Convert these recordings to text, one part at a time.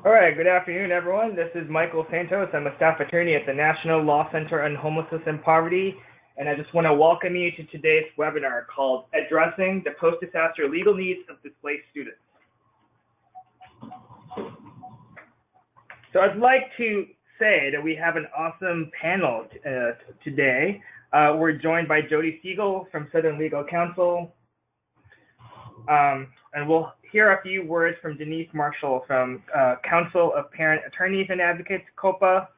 All right, good afternoon, everyone. This is Michael Santos. I'm a staff attorney at the National Law Center on Homelessness and Poverty, and I just want to welcome you to today's webinar called Addressing the Post-Disaster Legal Needs of Displaced Students. So I'd like to say that we have an awesome panel today. We're joined by Jody Siegel from Southern Legal Counsel, and we'll hear a few words from Denise Marshall from Council of Parent Attorneys and Advocates, COPA.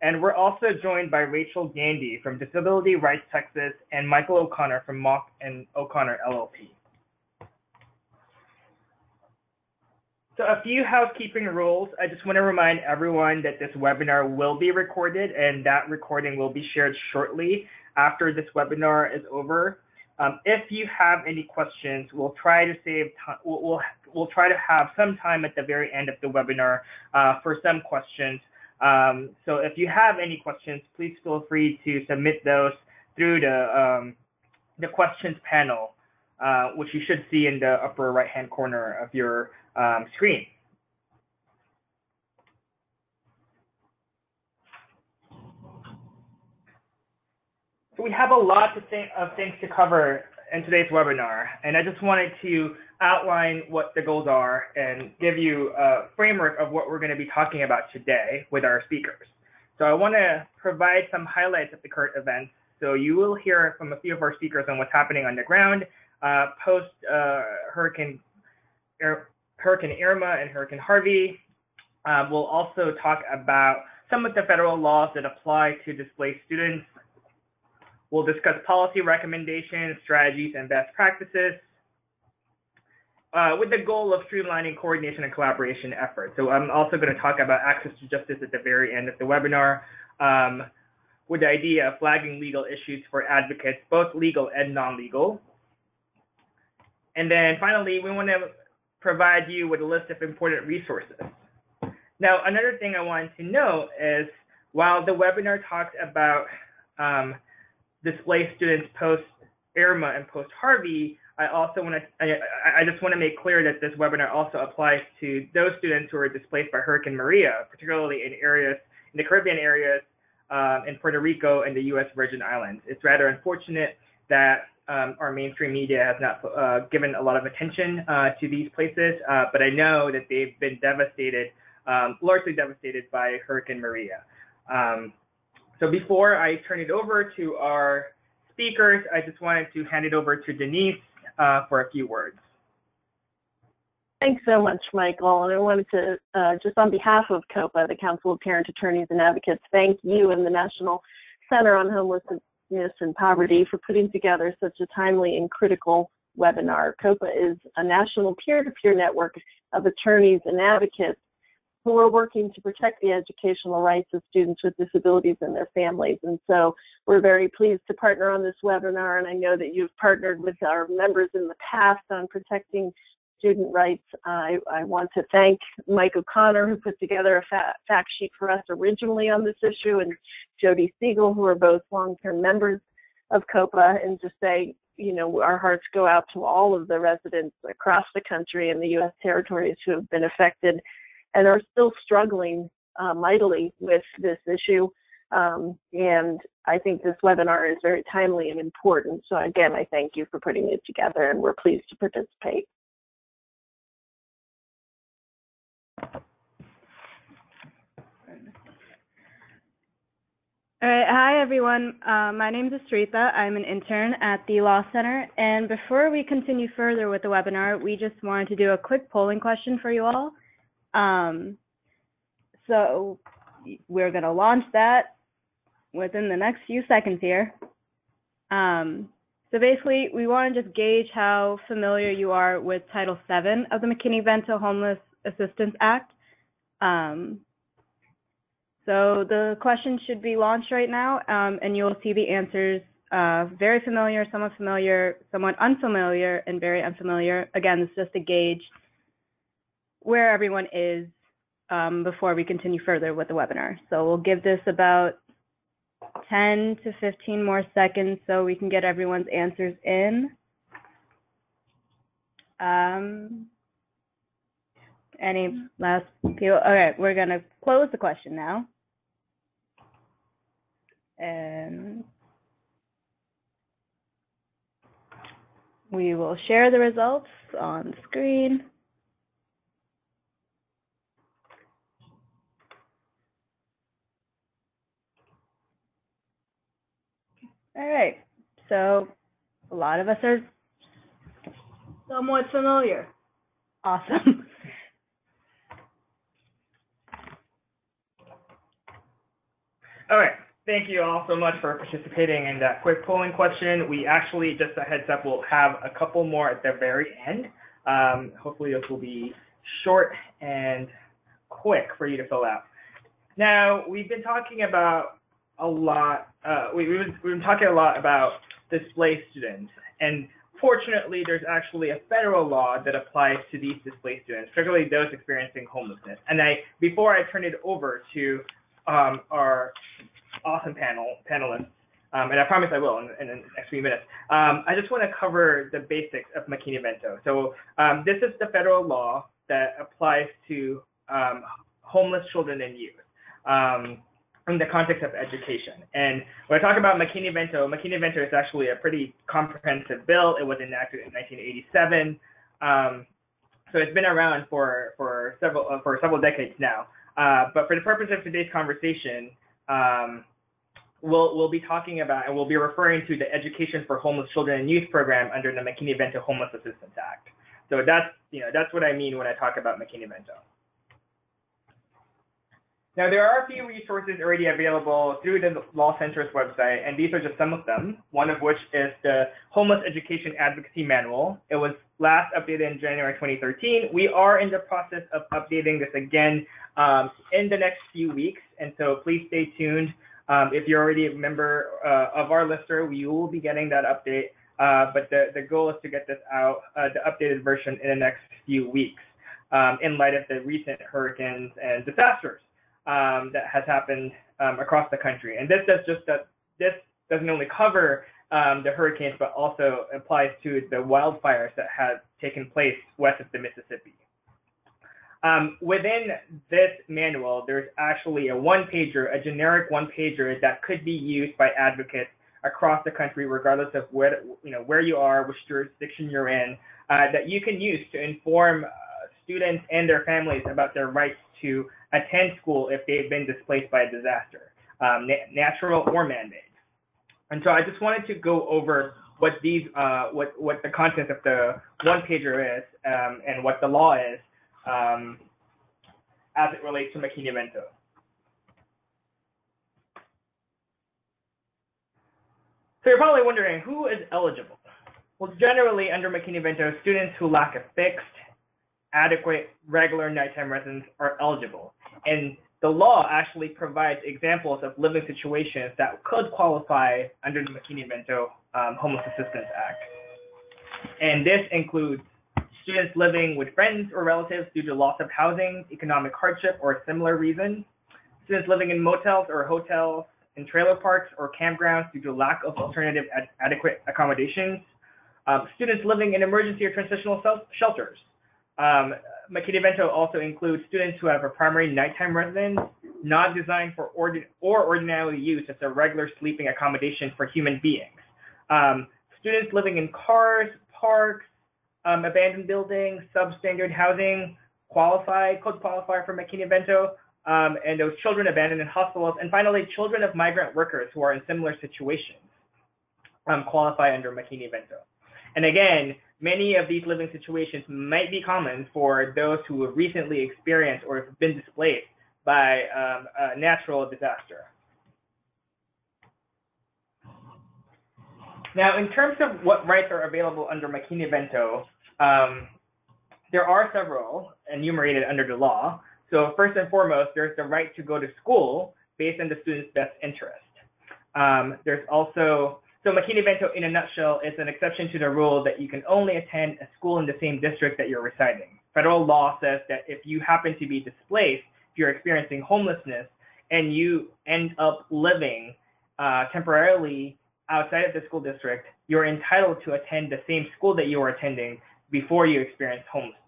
And we're also joined by Rachel Gandy from Disability Rights Texas and Michael O'Connor from Mock and O'Connor LLP. So a few housekeeping rules. I just want to remind everyone that this webinar will be recorded, and that recording will be shared shortly after this webinar is over. If you have any questions, we'll try to save time. We'll try to have some time at the very end of the webinar for some questions. So if you have any questions, please feel free to submit those through the questions panel, which you should see in the upper right-hand corner of your screen. So we have a lot of things to cover in today's webinar, and I just wanted to outline what the goals are and give you a framework of what we're going to be talking about today with our speakers. So I want to provide some highlights of the current events. So you will hear from a few of our speakers on what's happening on the ground post Hurricane Irma and Hurricane Harvey. We'll also talk about some of the federal laws that apply to displaced students. We'll discuss policy recommendations, strategies, and best practices with the goal of streamlining coordination and collaboration efforts. So I'm also going to talk about access to justice at the very end of the webinar with the idea of flagging legal issues for advocates, both legal and non-legal. And then finally, we want to provide you with a list of important resources. Now, another thing I wanted to note is while the webinar talks about displaced students post Irma and post Harvey, I just want to make clear that this webinar also applies to those students who are displaced by Hurricane Maria, particularly in the Caribbean areas, in Puerto Rico and the U.S. Virgin Islands. It's rather unfortunate that our mainstream media has not given a lot of attention to these places, but I know that they've been devastated, largely devastated by Hurricane Maria. So before I turn it over to our speakers, I just wanted to hand it over to Denise for a few words. Thanks so much, Michael. And I wanted to, just on behalf of COPA, the Council of Parent Attorneys and Advocates, thank you and the National Center on Homelessness and Poverty for putting together such a timely and critical webinar. COPA is a national peer-to-peer network of attorneys and advocates who are working to protect the educational rights of students with disabilities and their families. And so we're very pleased to partner on this webinar, and I know that you've partnered with our members in the past on protecting student rights. I want to thank Mike O'Connor, who put together a fact sheet for us originally on this issue, and Jody Siegel, who are both long-term members of COPA, and just say, you know, our hearts go out to all of the residents across the country and the U.S. territories who have been affected and are still struggling mightily with this issue. And I think this webinar is very timely and important. So again, I thank you for putting it together, and we're pleased to participate. All right, hi everyone. My name is Astritha. I'm an intern at the Law Center. And before we continue further with the webinar, we just wanted to do a quick polling question for you all. So we're going to launch that within the next few seconds here. So basically, we want to just gauge how familiar you are with Title VII of the McKinney-Vento Homeless Assistance Act. So the question should be launched right now, and you'll see the answers, very familiar, somewhat unfamiliar, and very unfamiliar. Again, it's just to gauge where everyone is before we continue further with the webinar. So we'll give this about 10 to 15 more seconds so we can get everyone's answers in. Any last people? Okay, we're going to close the question now. And we will share the results on the screen. All right, so a lot of us are somewhat familiar. Awesome. All right. Thank you all so much for participating in that quick polling question. We actually, just a heads up, we'll have a couple more at the very end. Hopefully this will be short and quick for you to fill out. Now, we've been talking about a lot, we've been talking a lot about displaced students. And fortunately, there's actually a federal law that applies to these displaced students, particularly those experiencing homelessness. And before I turn it over to our awesome panelists, and I promise I will in the next few minutes. I just want to cover the basics of McKinney-Vento. So this is the federal law that applies to homeless children and youth in the context of education. And when I talk about McKinney-Vento, McKinney-Vento is actually a pretty comprehensive bill. It was enacted in 1987. So it's been around for several decades now. But for the purpose of today's conversation, we'll be talking about, and we'll be referring to the Education for Homeless Children and Youth program under the McKinney-Vento Homeless Assistance Act. So that's what I mean when I talk about McKinney-Vento. Now, there are a few resources already available through the Law Center's website, and these are just some of them, one of which is the Homeless Education Advocacy Manual. It was last updated in January 2013. We are in the process of updating this again in the next few weeks, and so please stay tuned. If you're already a member of our listserv, you will be getting that update, but the goal is to get this out, the updated version, in the next few weeks in light of the recent hurricanes and disasters that has happened across the country. And this doesn't only cover the hurricanes, but also applies to the wildfires that have taken place west of the Mississippi. Within this manual, there's actually a one-pager, a generic one-pager that could be used by advocates across the country, regardless of where you are, which jurisdiction you're in, that you can use to inform students and their families about their rights to attend school if they've been displaced by a disaster, natural or man-made. And so I just wanted to go over what the content of the one-pager is and what the law is as it relates to McKinney-Vento. So you're probably wondering, who is eligible? Well, generally under McKinney-Vento, students who lack a fixed, adequate, regular nighttime residence are eligible. And the law actually provides examples of living situations that could qualify under the McKinney-Vento Homeless Assistance Act. And this includes students living with friends or relatives due to loss of housing, economic hardship, or similar reasons, students living in motels or hotels, in trailer parks or campgrounds due to lack of alternative adequate accommodations, students living in emergency or transitional shelters. McKinney-Vento also includes students who have a primary nighttime residence not designed for ordinarily used as a regular sleeping accommodation for human beings. Students living in cars, parks, abandoned buildings, substandard housing could qualify for McKinney-Vento, and those children abandoned in hospitals, and finally, children of migrant workers who are in similar situations qualify under McKinney-Vento. And again, many of these living situations might be common for those who have recently experienced or have been displaced by a natural disaster. Now, in terms of what rights are available under McKinney-Vento, there are several enumerated under the law. So first and foremost, there's the right to go to school based on the student's best interest. There's also, so McKinney-Vento in a nutshell is an exception to the rule that you can only attend a school in the same district that you're residing. Federal law says that if you happen to be displaced, if you're experiencing homelessness, and you end up living temporarily outside of the school district, you're entitled to attend the same school that you were attending before you experienced homelessness.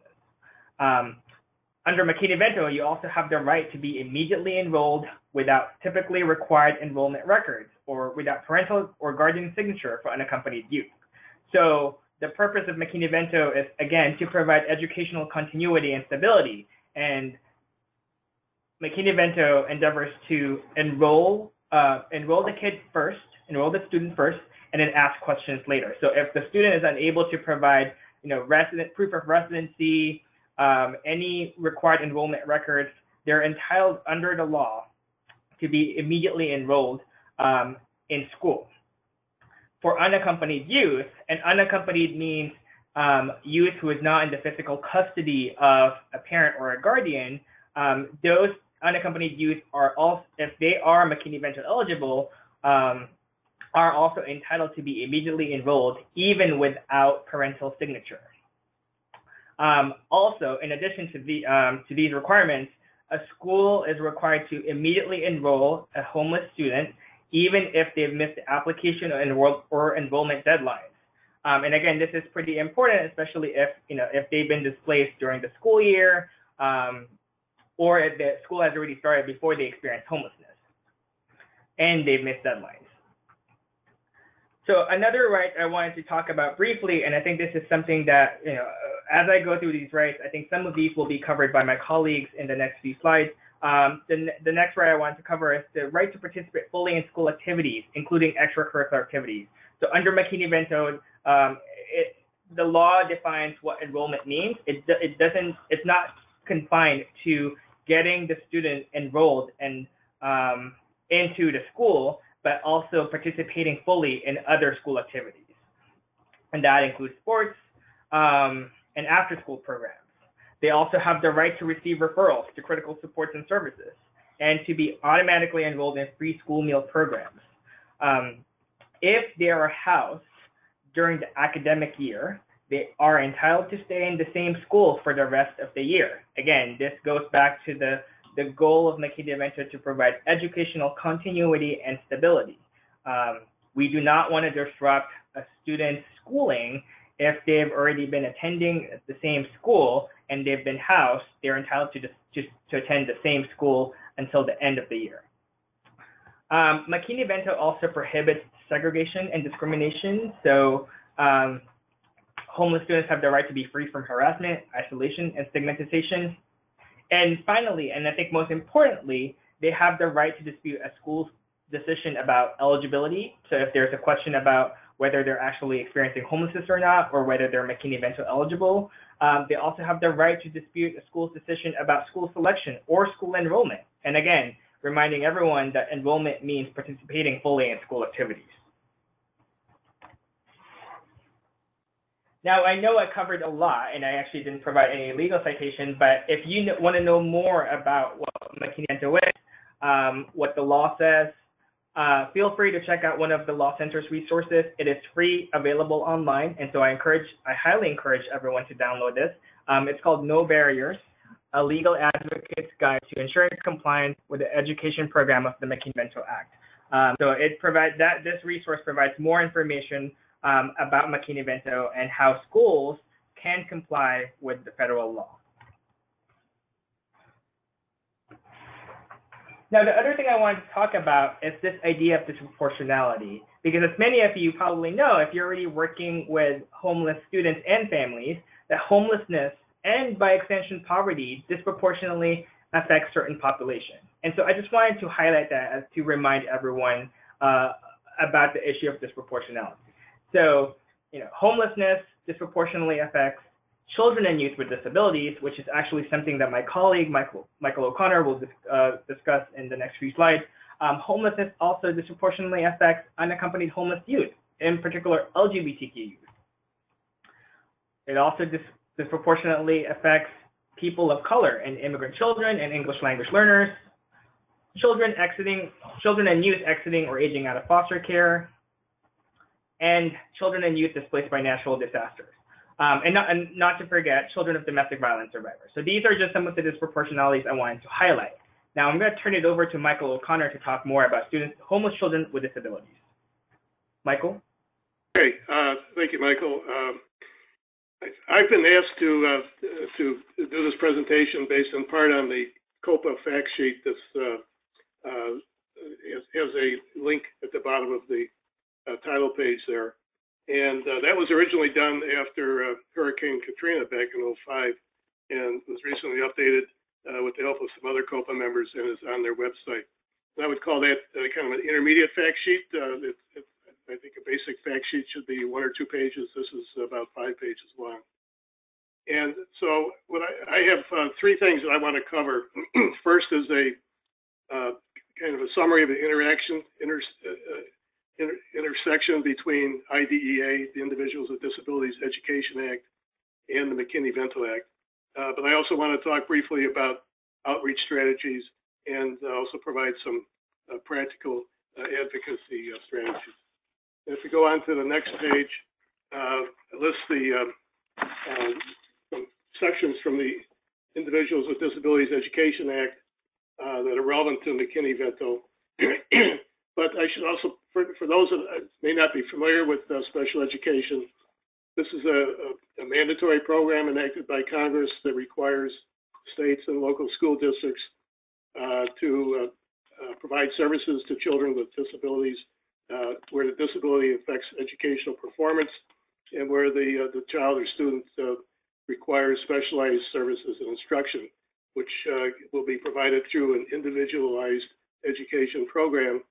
Under McKinney-Vento, you also have the right to be immediately enrolled without typically required enrollment records or without parental or guardian signature for unaccompanied youth. So the purpose of McKinney-Vento is, again, to provide educational continuity and stability. And McKinney-Vento endeavors to enroll the kid first, enroll the student first, and then ask questions later. So if the student is unable to provide, proof of residency, any required enrollment records, they're entitled under the law to be immediately enrolled in school. For unaccompanied youth, and unaccompanied means youth who is not in the physical custody of a parent or a guardian, those unaccompanied youth are also, if they are McKinney-Vento eligible, are also entitled to be immediately enrolled even without parental signature. Also, in addition to these requirements, a school is required to immediately enroll a homeless student even if they've missed the application or enrollment deadlines. And again, this is pretty important, especially if they've been displaced during the school year, or if the school has already started before they experience homelessness and they've missed deadlines. So another right I wanted to talk about briefly, and I think this is something that, as I go through these rights, I think some of these will be covered by my colleagues in the next few slides. The next right I wanted to cover is the right to participate fully in school activities, including extracurricular activities. So under McKinney-Vento, the law defines what enrollment means. It's not confined to getting the student enrolled and into the school, but also participating fully in other school activities. And that includes sports and after-school programs. They also have the right to receive referrals to critical supports and services and to be automatically enrolled in free school meal programs. If they are housed during the academic year, they are entitled to stay in the same school for the rest of the year. Again, this goes back to the goal of McKinney-Vento to provide educational continuity and stability. We do not want to disrupt a student's schooling. If they've already been attending the same school and they've been housed, they're entitled to attend the same school until the end of the year. McKinney-Vento also prohibits segregation and discrimination. So homeless students have the right to be free from harassment, isolation, and stigmatization. And finally, and I think most importantly, they have the right to dispute a school's decision about eligibility. So if there's a question about whether they're actually experiencing homelessness or not, or whether they're McKinney-Vento eligible, they also have the right to dispute a school's decision about school selection or school enrollment. And again, reminding everyone that enrollment means participating fully in school activities. Now, I know I covered a lot, and I actually didn't provide any legal citation, but if you want to know more about what McKinney-Vento is, what the law says, feel free to check out one of the Law Center's resources. It is free, available online, and so I highly encourage everyone to download this. It's called No Barriers, a legal advocate's guide to ensuring compliance with the education program of the McKinney-Vento Act. So this resource provides more information about McKinney-Vento and how schools can comply with the federal law. Now, the other thing I wanted to talk about is this idea of disproportionality, because as many of you probably know, if you're already working with homeless students and families, that homelessness and by extension poverty disproportionately affects certain populations. And so I just wanted to highlight that as to remind everyone about the issue of disproportionality. So, homelessness disproportionately affects children and youth with disabilities, which is actually something that my colleague, Michael O'Connor, will discuss in the next few slides. Homelessness also disproportionately affects unaccompanied homeless youth, in particular LGBTQ youth. It also disproportionately affects people of color and immigrant children and English language learners, children and youth exiting or aging out of foster care, and children and youth displaced by natural disasters. And not to forget, children of domestic violence survivors. So these are just some of the disproportionalities I wanted to highlight. Now I'm going to turn it over to Michael O'Connor to talk more about homeless children with disabilities. Michael? Great. Thank you, Michael. I've been asked to do this presentation based in part on the COPA fact sheet that has a link at the bottom of the title page there. And that was originally done after Hurricane Katrina back in '05 and was recently updated with the help of some other COPA members and is on their website. And I would call that kind of an intermediate fact sheet. I think a basic fact sheet should be 1 or 2 pages. This is about 5 pages long. And so what I have 3 things that I want to cover. First is a kind of a summary of the intersection between IDEA, the Individuals with Disabilities Education Act, and the McKinney-Vento Act. But I also want to talk briefly about outreach strategies and also provide some practical advocacy strategies. And if we go on to the next page, it lists the sections from the Individuals with Disabilities Education Act that are relevant to McKinney-Vento. But I should also, for those that may not be familiar with special education, this is a mandatory program enacted by Congress that requires states and local school districts to provide services to children with disabilities where the disability affects educational performance and where the child or student requires specialized services and instruction, which will be provided through an individualized education program.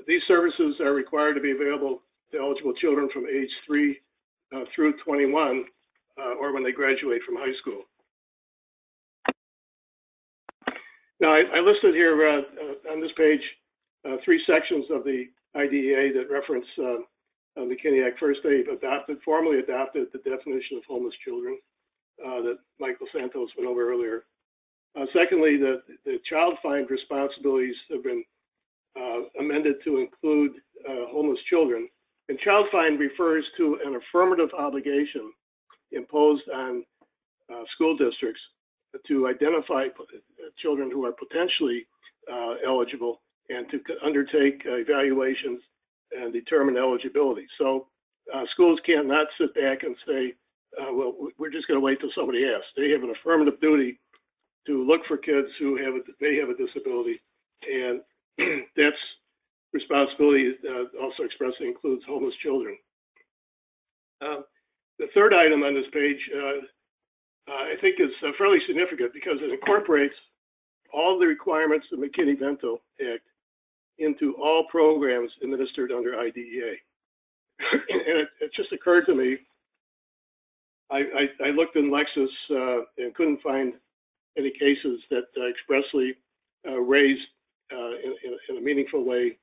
These services are required to be available to eligible children from age 3 through 21 or when they graduate from high school. Now, I listed here on this page 3 sections of the IDEA that reference the McKinney Act. First, they've formally adopted the definition of homeless children that Michael Santos went over earlier. Secondly, the child find responsibilities have been amended to include homeless children. And child find refers to an affirmative obligation imposed on school districts to identify children who are potentially eligible and to undertake evaluations and determine eligibility. So schools cannot sit back and say, well, we're just going to wait till somebody asks. They have an affirmative duty to look for kids who may have a disability, and that's responsibility also expressly includes homeless children. The third item on this page, I think is fairly significant because it incorporates all the requirements of the McKinney-Vento Act into all programs administered under IDEA. And it just occurred to me, I looked in Lexis and couldn't find any cases that expressly raised in a meaningful way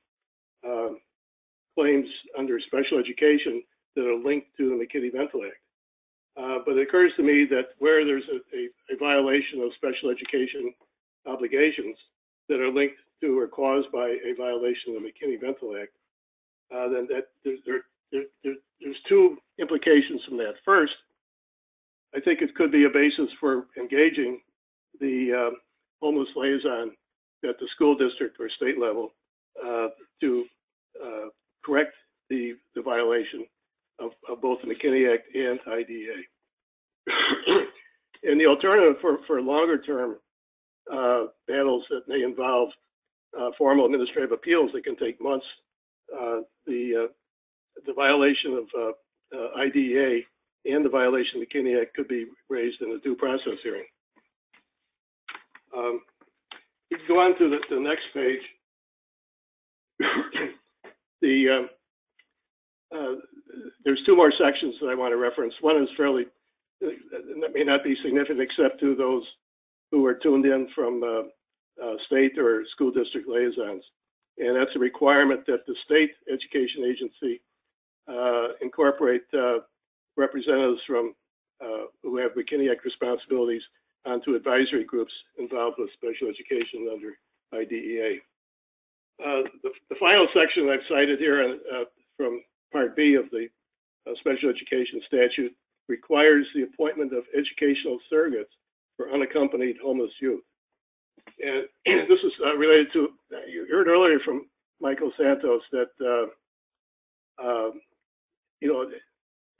claims under special education that are linked to the McKinney-Vento Act. But it occurs to me that where there's a violation of special education obligations that are linked to or caused by a violation of the McKinney-Vento Act, then that there's 2 implications from that. First, I think it could be a basis for engaging the homeless liaison at the school district or state level to correct the violation of both the McKinney Act and IDEA. And the alternative for longer term battles that may involve formal administrative appeals that can take months, the violation of IDEA and the violation of the McKinney Act could be raised in a due process hearing. We can go on to the next page. There's 2 more sections that I want to reference. One is fairly, that may not be significant except to those who are tuned in from state or school district liaisons. And that's a requirement that the state education agency incorporate representatives from who have McKinney Act responsibilities onto advisory groups involved with special education under IDEA. The final section I've cited here from Part B of the special education statute requires the appointment of educational surrogates for unaccompanied homeless youth. And this is related to, you heard earlier from Michael Santos that,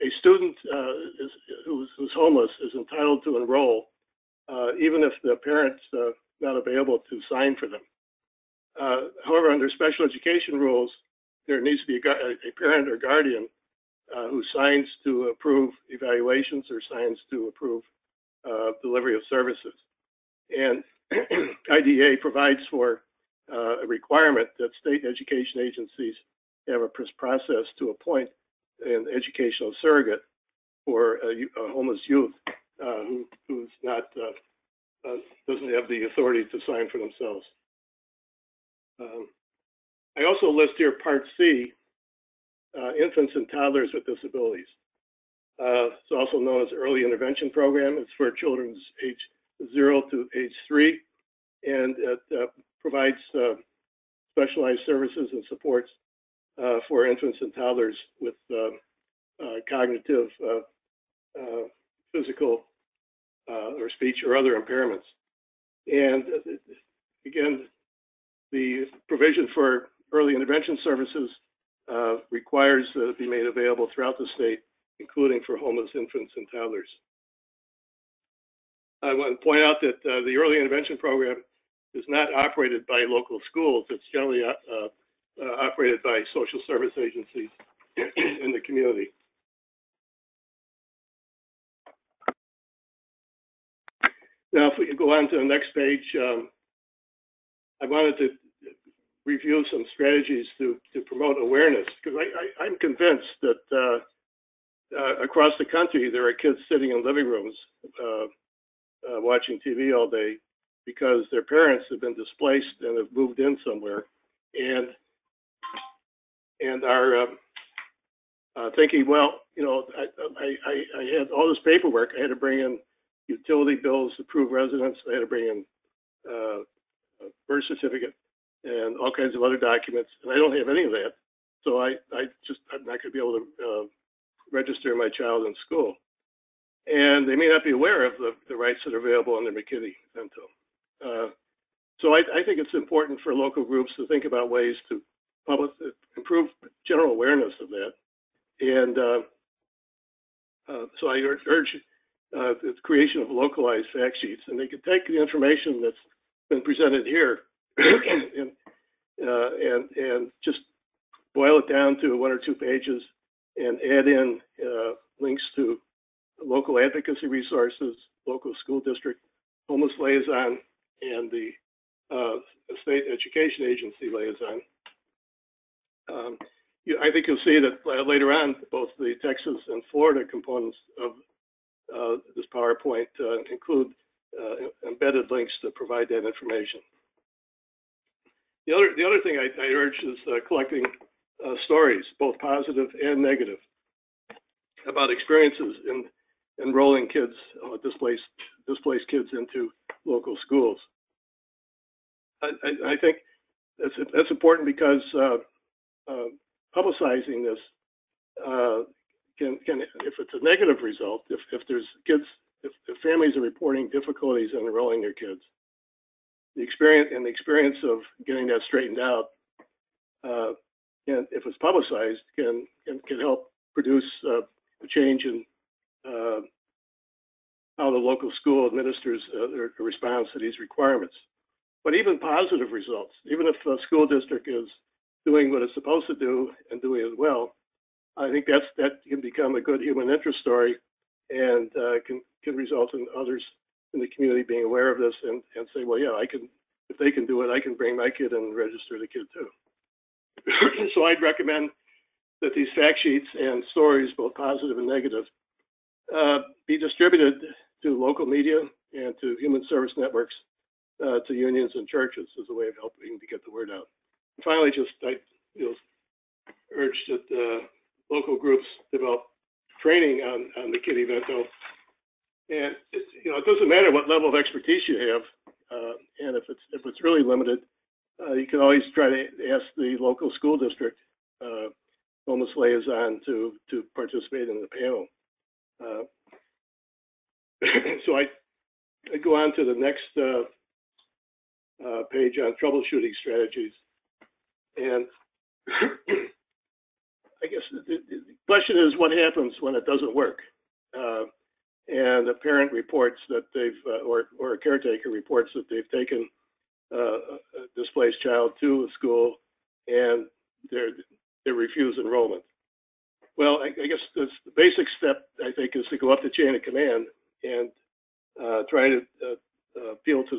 a student who's homeless is entitled to enroll, even if the parent's not available to sign for them. However, under special education rules, there needs to be a parent or guardian who signs to approve evaluations or signs to approve delivery of services. And IDEA provides for a requirement that state education agencies have a process to appoint an educational surrogate for a homeless youth who's not doesn't have the authority to sign for themselves. I also list here Part C, infants and toddlers with disabilities. It's also known as Early Intervention Program. It's for children's age 0 to age 3, and it provides specialized services and supports for infants and toddlers with cognitive, physical, or speech or other impairments. And again, the provision for early intervention services requires that it be made available throughout the state, including for homeless infants and toddlers. I want to point out that the early intervention program is not operated by local schools. It's generally operated by social service agencies in the community. Now, if we can go on to the next page, I wanted to review some strategies to promote awareness, because I'm convinced that across the country there are kids sitting in living rooms watching TV all day because their parents have been displaced and have moved in somewhere, and are thinking, well, you know, I had all this paperwork. I had to bring in utility bills to prove residence. I had to bring in a birth certificate and all kinds of other documents, and I don't have any of that. So I'm not going to be able to register my child in school. And they may not be aware of the rights that are available under McKinney-Vento. So I think it's important for local groups to think about ways to improve general awareness of that. And so I urge the creation of localized fact sheets, and they could take the information that's been presented here and just boil it down to 1 or 2 pages and add in links to local advocacy resources, local school district, homeless liaison, and the state education agency liaison. I think you'll see that later on, both the Texas and Florida components of this PowerPoint include embedded links to provide that information. The other thing I urge is collecting stories, both positive and negative, about experiences in enrolling kids, displaced kids into local schools. I think that's important because publicizing this can, if it's a negative result, if there's kids, if families are reporting difficulties in enrolling their kids, the experience of getting that straightened out, and if it's publicized, can help produce a change in how the local school administers their response to these requirements. But even positive results, even if the school district is doing what it's supposed to do and doing it well, I think that can become a good human interest story, and can result in others in the community being aware of this and say, well, yeah, I can, if they can do it, I can bring my kid and register the kid too. So I'd recommend that these fact sheets and stories, both positive and negative, be distributed to local media and to human service networks, to unions and churches as a way of helping to get the word out. And finally, I urge that local groups develop training on McKinney-Vento. And it doesn't matter what level of expertise you have, and if it's really limited, you can always try to ask the local school district homeless liaison to participate in the panel. So I go on to the next page on troubleshooting strategies, and I guess the question is what happens when it doesn't work. And a parent reports that they've, or a caretaker reports that they've taken a displaced child to a school and they refuse enrollment. Well, I guess the basic step, I think, is to go up the chain of command and try to appeal to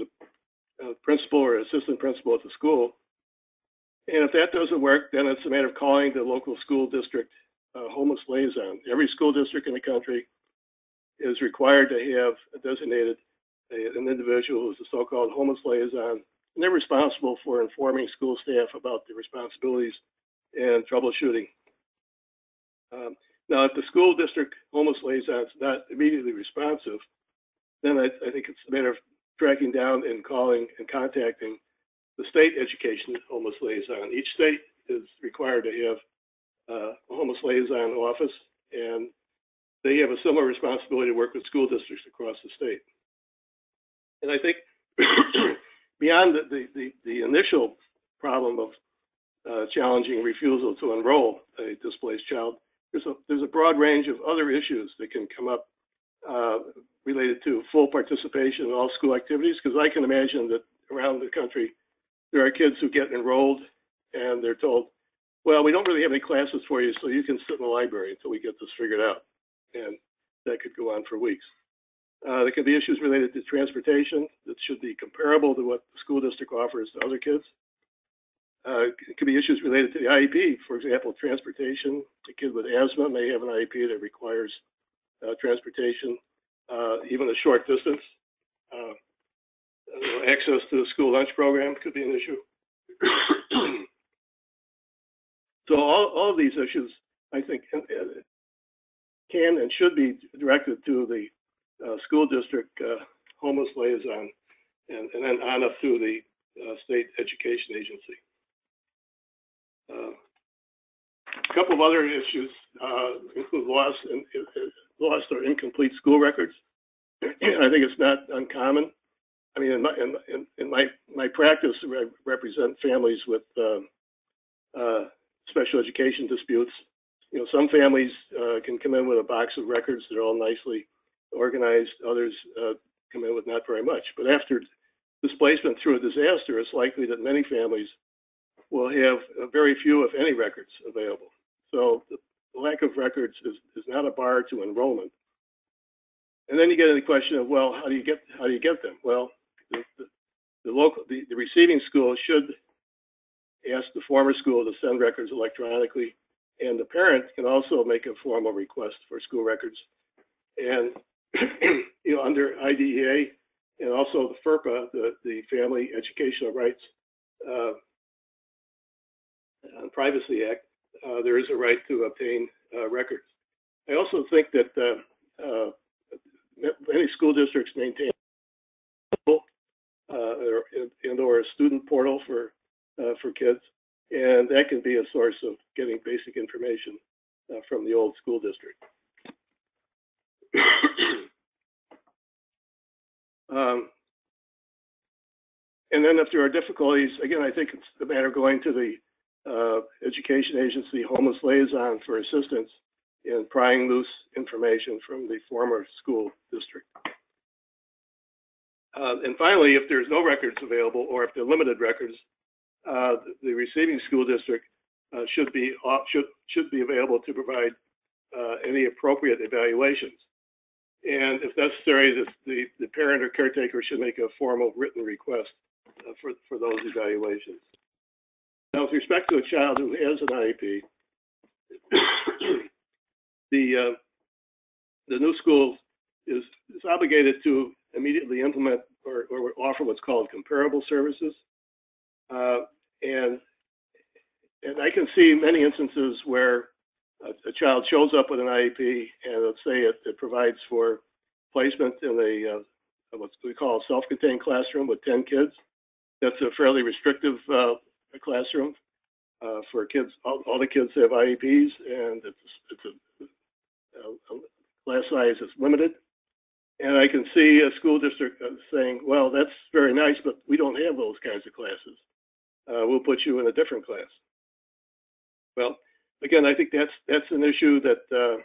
the principal or assistant principal at the school. And if that doesn't work, then it's a matter of calling the local school district homeless liaison. Every school district in the country is required to have designated an individual who's a so-called homeless liaison, and they're responsible for informing school staff about the responsibilities and troubleshooting. Now, if the school district homeless liaison is not immediately responsive, then I think it's a matter of tracking down and calling and contacting the state education homeless liaison. Each state is required to have a homeless liaison office, and they have a similar responsibility to work with school districts across the state. And I think beyond the initial problem of challenging refusal to enroll a displaced child, there's a broad range of other issues that can come up related to full participation in all school activities, because I can imagine that around the country, there are kids who get enrolled and they're told, well, we don't really have any classes for you, so you can sit in the library until we get this figured out. And that could go on for weeks. There could be issues related to transportation that should be comparable to what the school district offers to other kids. It could be issues related to the IEP. For example, transportation. A kid with asthma may have an IEP that requires transportation, even a short distance. Access to the school lunch program could be an issue. So all of these issues, I think, can and should be directed to the school district homeless liaison and then on up to the state education agency. A couple of other issues include lost or incomplete school records. I think it's not uncommon. I mean, in my practice, I represent families with special education disputes. You know, some families can come in with a box of records that are all nicely organized. Others come in with not very much. But after displacement through a disaster, it's likely that many families will have very few, if any, records available. So the lack of records is not a bar to enrollment. And then you get into the question of, well, how do you get them? Well, the receiving school should ask the former school to send records electronically, and the parent can also make a formal request for school records. And you know, under IDEA and also the FERPA, the Family Educational Rights and Privacy Act, there is a right to obtain records. I also think that many school districts maintain or a student portal for kids, and that can be a source of getting basic information from the old school district. And then if there are difficulties, again, I think it's a matter of going to the education agency homeless liaison for assistance in prying loose information from the former school district. And finally, if there's no records available, or if they're limited records, the receiving school district should be available to provide any appropriate evaluations. And if necessary, the parent or caretaker should make a formal written request for those evaluations. Now, with respect to a child who has an IEP, the new school is obligated to immediately implement or offer what's called comparable services. And I can see many instances where a child shows up with an IEP, and let's say it provides for placement in a what we call a self-contained classroom with 10 kids. That's a fairly restrictive classroom for kids. All the kids have IEPs, and it's a class size is limited. And I can see a school district saying, well, that's very nice, but we don't have those kinds of classes. We'll put you in a different class. Well, again, I think that's an issue that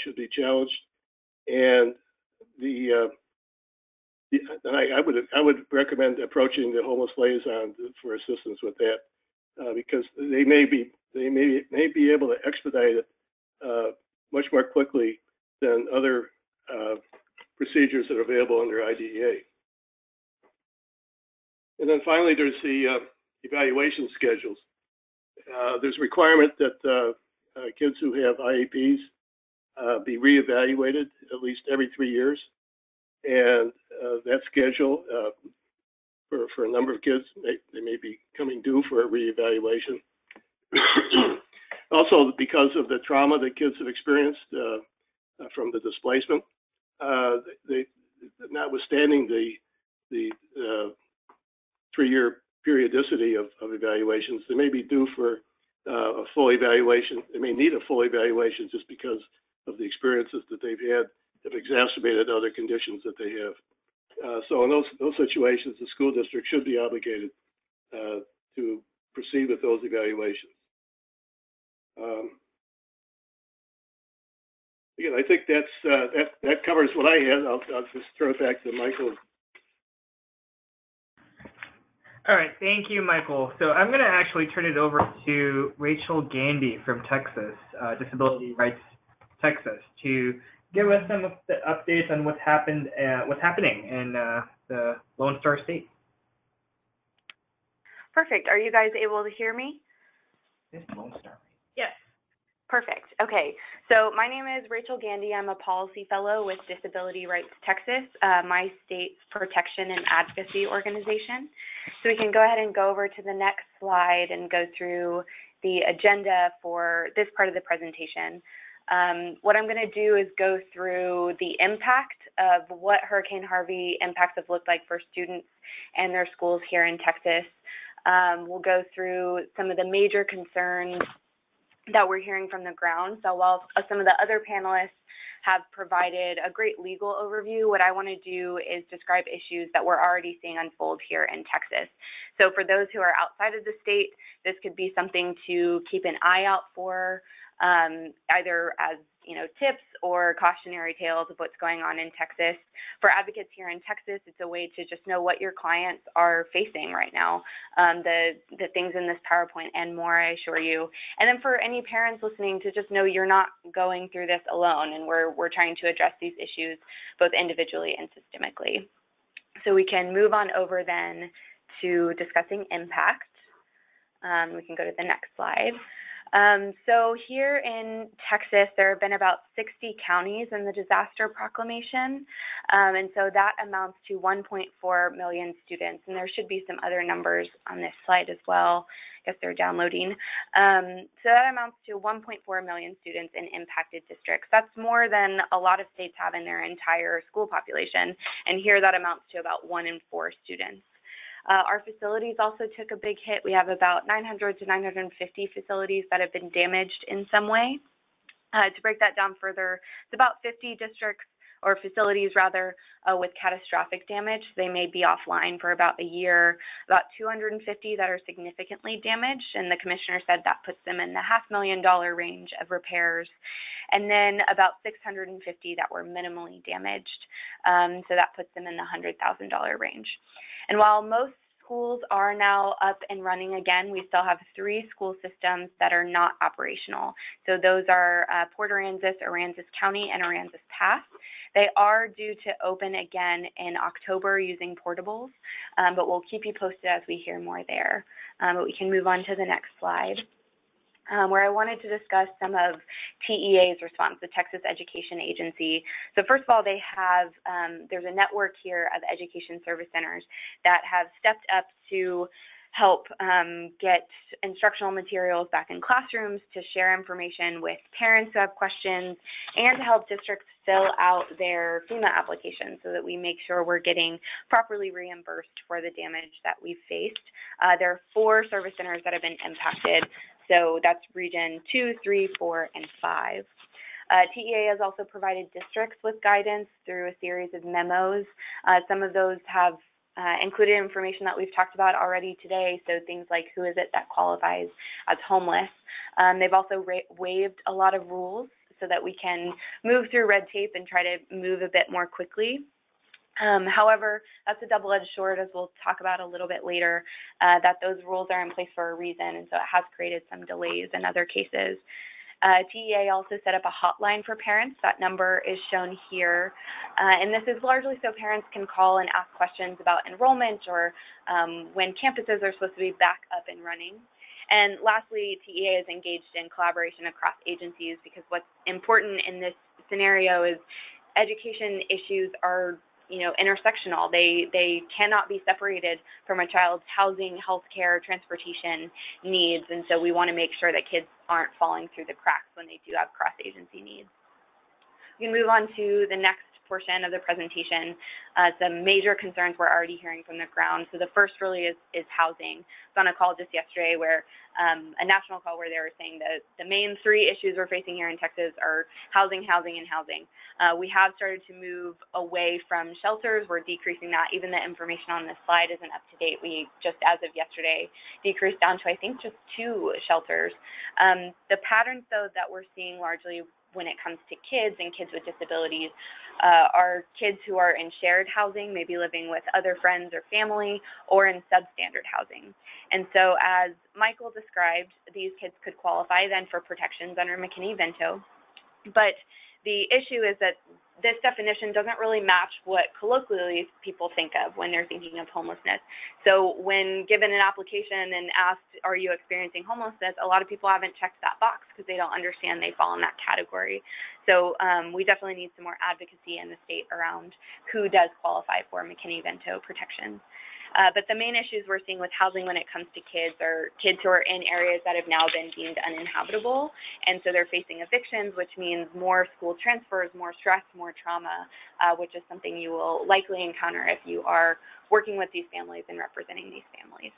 should be challenged, and I would recommend approaching the homeless liaison for assistance with that, because they may be able to expedite it much more quickly than other procedures that are available under IDEA. And then finally, there's the evaluation schedules. There's a requirement that kids who have IEPs be reevaluated at least every 3 years. And that schedule, for a number of kids, they may be coming due for a reevaluation. Also, because of the trauma that kids have experienced from the displacement, notwithstanding the 3-year periodicity of evaluations, they may be due for a full evaluation. They may need a full evaluation just because of the experiences that they've had have exacerbated other conditions that they have. So in those situations, the school district should be obligated to proceed with those evaluations. Again, I think that covers what I had. I'll just throw it back to Michael. All right, thank you, Michael. So I'm going to actually turn it over to Rachel Gandy from Texas, Disability Rights Texas, to give us some of the updates on what's happening in the Lone Star State. Perfect. Are you guys able to hear me? This Lone Star. Yes. Perfect. Okay. So my name is Rachel Gandy. I'm a policy fellow with Disability Rights Texas, my state's protection and advocacy organization. So we can go ahead and go over to the next slide and go through the agenda for this part of the presentation. What I'm going to do is go through the impact of what Hurricane Harvey impacts have looked like for students and their schools here in Texas. We'll go through some of the major concerns that we're hearing from the ground. So while some of the other panelists have provided a great legal overview, what I want to do is describe issues that we're already seeing unfold here in Texas. So for those who are outside of the state, this could be something to keep an eye out for, either as tips or cautionary tales of what's going on in Texas. For advocates here in Texas, it's a way to just know what your clients are facing right now, the things in this PowerPoint and more, I assure you. And then for any parents listening, to just know you're not going through this alone, and we're trying to address these issues both individually and systemically. So we can move on over then to discussing impact. We can go to the next slide. So here in Texas, there have been about 60 counties in the disaster proclamation, and so that amounts to 1.4 million students, and there should be some other numbers on this slide as well. I guess they're downloading. So that amounts to 1.4 million students in impacted districts. That's more than a lot of states have in their entire school population, and here that amounts to about 1 in 4 students. Our facilities also took a big hit. We have about 900 to 950 facilities that have been damaged in some way. To break that down further, it's about 50 districts or facilities rather with catastrophic damage. They may be offline for about a year, about 250 that are significantly damaged, and the commissioner said that puts them in the $500,000 range of repairs, and then about 650 that were minimally damaged. So that puts them in the $100,000 range. And while most schools are now up and running again, we still have 3 school systems that are not operational. So those are Port Aransas, Aransas County, and Aransas Pass. They are due to open again in October using portables, but we'll keep you posted as we hear more there. But we can move on to the next slide. Where I wanted to discuss some of TEA's response, the Texas Education Agency. So first of all, they have, there's a network here of education service centers that have stepped up to help get instructional materials back in classrooms, to share information with parents who have questions, and to help districts fill out their FEMA applications so that we make sure we're getting properly reimbursed for the damage that we've faced. There are 4 service centers that have been impacted. So that's region 2, 3, 4, and 5. TEA has also provided districts with guidance through a series of memos. Some of those have included information that we've talked about already today, so things like who is it that qualifies as homeless. They've also waived a lot of rules so that we can move through red tape and try to move a bit more quickly. However, that's a double-edged sword, as we'll talk about a little bit later, that those rules are in place for a reason, and so it has created some delays in other cases. TEA also set up a hotline for parents. That number is shown here, and this is largely so parents can call and ask questions about enrollment or when campuses are supposed to be back up and running. And lastly, TEA is engaged in collaboration across agencies, because what's important in this scenario is education issues are intersectional. They cannot be separated from a child's housing, healthcare, transportation needs, and so we want to make sure that kids aren't falling through the cracks when they do have cross-agency needs. We can move on to the next portion of the presentation. Some major concerns we're already hearing from the ground. So the first really is housing. I was on a call just yesterday where a national call where they were saying that the main three issues we're facing here in Texas are housing, housing, and housing. We have started to move away from shelters. We're decreasing that. Even the information on this slide isn't up to date. We just, as of yesterday, decreased down to, I think, just 2 shelters. The patterns, though, that we're seeing largely when it comes to kids and kids with disabilities are kids who are in shared housing, maybe living with other friends or family, or in substandard housing. And so as Michael described, these kids could qualify then for protections under McKinney-Vento. But the issue is that this definition doesn't really match what colloquially people think of when they're thinking of homelessness. So when given an application and asked, are you experiencing homelessness, a lot of people haven't checked that box because they don't understand they fall in that category. So we definitely need some more advocacy in the state around who does qualify for McKinney-Vento protections. But the main issues we're seeing with housing when it comes to kids are kids who are in areas that have now been deemed uninhabitable, and so they're facing evictions, which means more school transfers, more stress, more trauma, which is something you will likely encounter if you are working with these families and representing these families.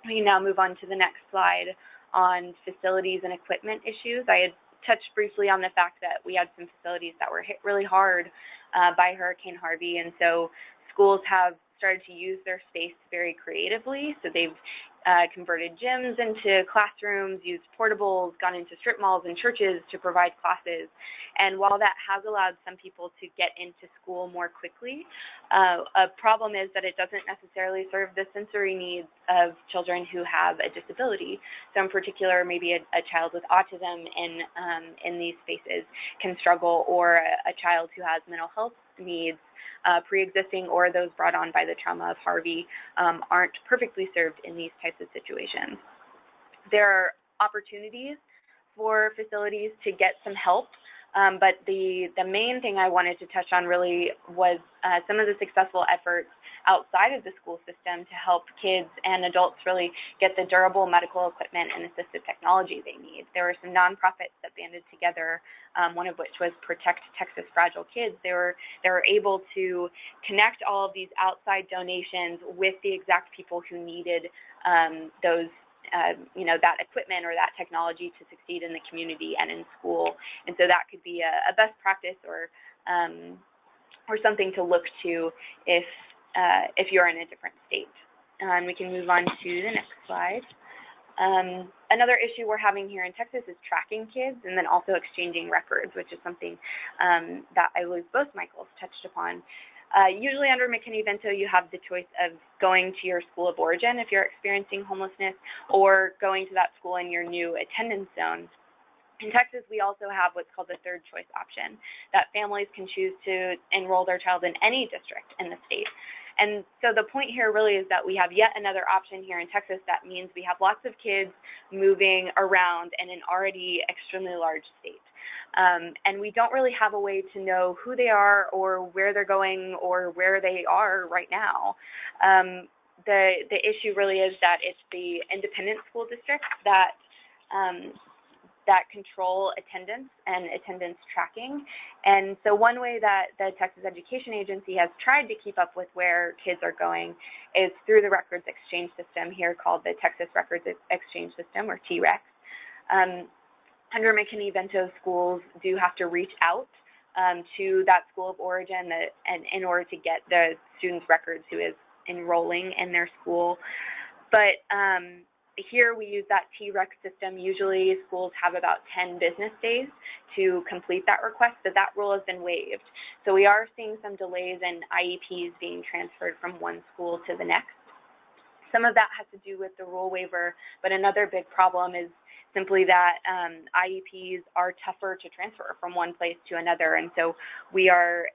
We now move on to the next slide on facilities and equipment issues. I had touched briefly on the fact that we had some facilities that were hit really hard by Hurricane Harvey, and so schools have started to use their space very creatively. So they've converted gyms into classrooms, used portables, gone into strip malls and churches to provide classes. And while that has allowed some people to get into school more quickly, a problem is that it doesn't necessarily serve the sensory needs of children who have a disability. So in particular, maybe a child with autism in these spaces can struggle, or a child who has mental health needs, pre-existing or those brought on by the trauma of Harvey, aren't perfectly served in these types of situations. There are opportunities for facilities to get some help, but the main thing I wanted to touch on really was some of the successful efforts outside of the school system to help kids and adults really get the durable medical equipment and assistive technology they need. There were some nonprofits that banded together, one of which was Protect Texas Fragile Kids. They were able to connect all of these outside donations with the exact people who needed those that equipment or that technology to succeed in the community and in school. And so that could be a best practice or something to look to if you're in a different state. We can move on to the next slide. Another issue we're having here in Texas is tracking kids and then also exchanging records, which is something that I believe both Michaels touched upon. Usually under McKinney-Vento, you have the choice of going to your school of origin if you're experiencing homelessness, or going to that school in your new attendance zone. In Texas, we also have what's called the third choice option, that families can choose to enroll their child in any district in the state. And so the point here really is that we have yet another option here in Texas. That means we have lots of kids moving around in an already extremely large state. And we don't really have a way to know who they are or where they're going or where they are right now. The issue really is that it's the independent school districts that control attendance and attendance tracking. And so one way that the Texas Education Agency has tried to keep up with where kids are going is through the records exchange system here called the Texas Records Exchange System, or TREX. Under McKinney-Vento, schools do have to reach out to that school of origin and in order to get the student's records who is enrolling in their school. But here we use that TREC system. Usually schools have about 10 business days to complete that request, but that rule has been waived. So we are seeing some delays in IEPs being transferred from one school to the next. Some of that has to do with the rule waiver, but another big problem is simply that IEPs are tougher to transfer from one place to another. And so we are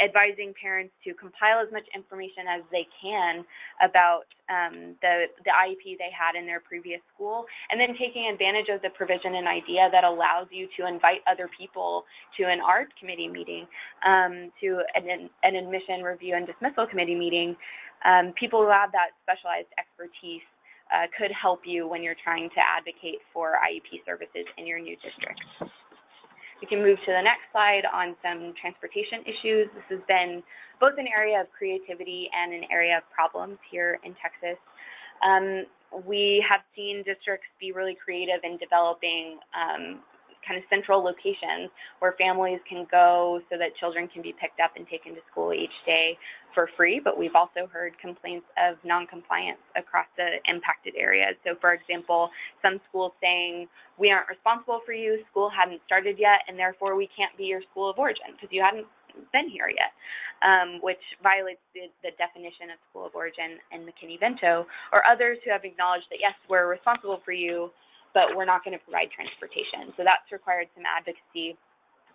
advising parents to compile as much information as they can about the IEP they had in their previous school, and then taking advantage of the provision and idea that allows you to invite other people to an ARD committee meeting, to an admission review and dismissal committee meeting. People who have that specialized expertise could help you when you're trying to advocate for IEP services in your new district. We can move to the next slide on some transportation issues. This has been both an area of creativity and an area of problems here in Texas. We have seen districts be really creative in developing kind of central locations where families can go so that children can be picked up and taken to school each day for free, but we've also heard complaints of non-compliance across the impacted areas. So for example, some schools saying, we aren't responsible for you, school hadn't started yet, and therefore we can't be your school of origin because you hadn't been here yet, which violates the definition of school of origin in McKinney-Vento, or others who have acknowledged that yes, we're responsible for you, but we're not going to provide transportation. So that's required some advocacy,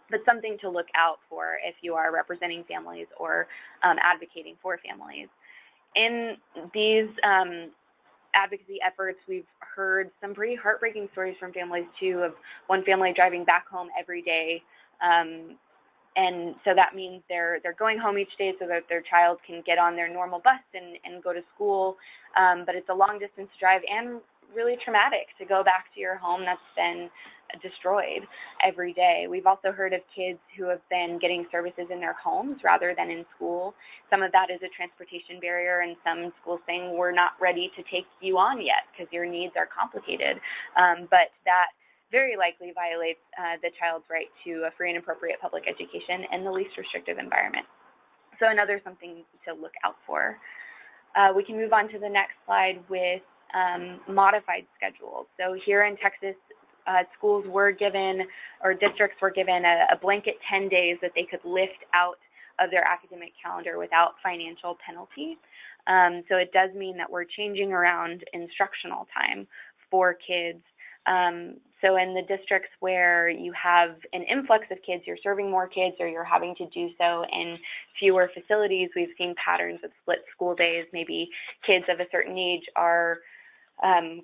but something to look out for if you are representing families or advocating for families. In these advocacy efforts, we've heard some pretty heartbreaking stories from families too, of one family driving back home every day. And so that means they're going home each day so that their child can get on their normal bus and go to school. But it's a long distance drive and really traumatic to go back to your home that's been destroyed every day. We've also heard of kids who have been getting services in their homes rather than in school. Some of that is a transportation barrier, and some schools saying we're not ready to take you on yet because your needs are complicated. But that very likely violates the child's right to a free and appropriate public education in the least restrictive environment. So another something to look out for. We can move on to the next slide with modified schedules. So here in Texas, schools were given, or districts were given a blanket 10 days that they could lift out of their academic calendar without financial penalty. So it does mean that we're changing around instructional time for kids. So in the districts where you have an influx of kids, you're serving more kids, or you're having to do so in fewer facilities, we've seen patterns of split school days. Maybe kids of a certain age are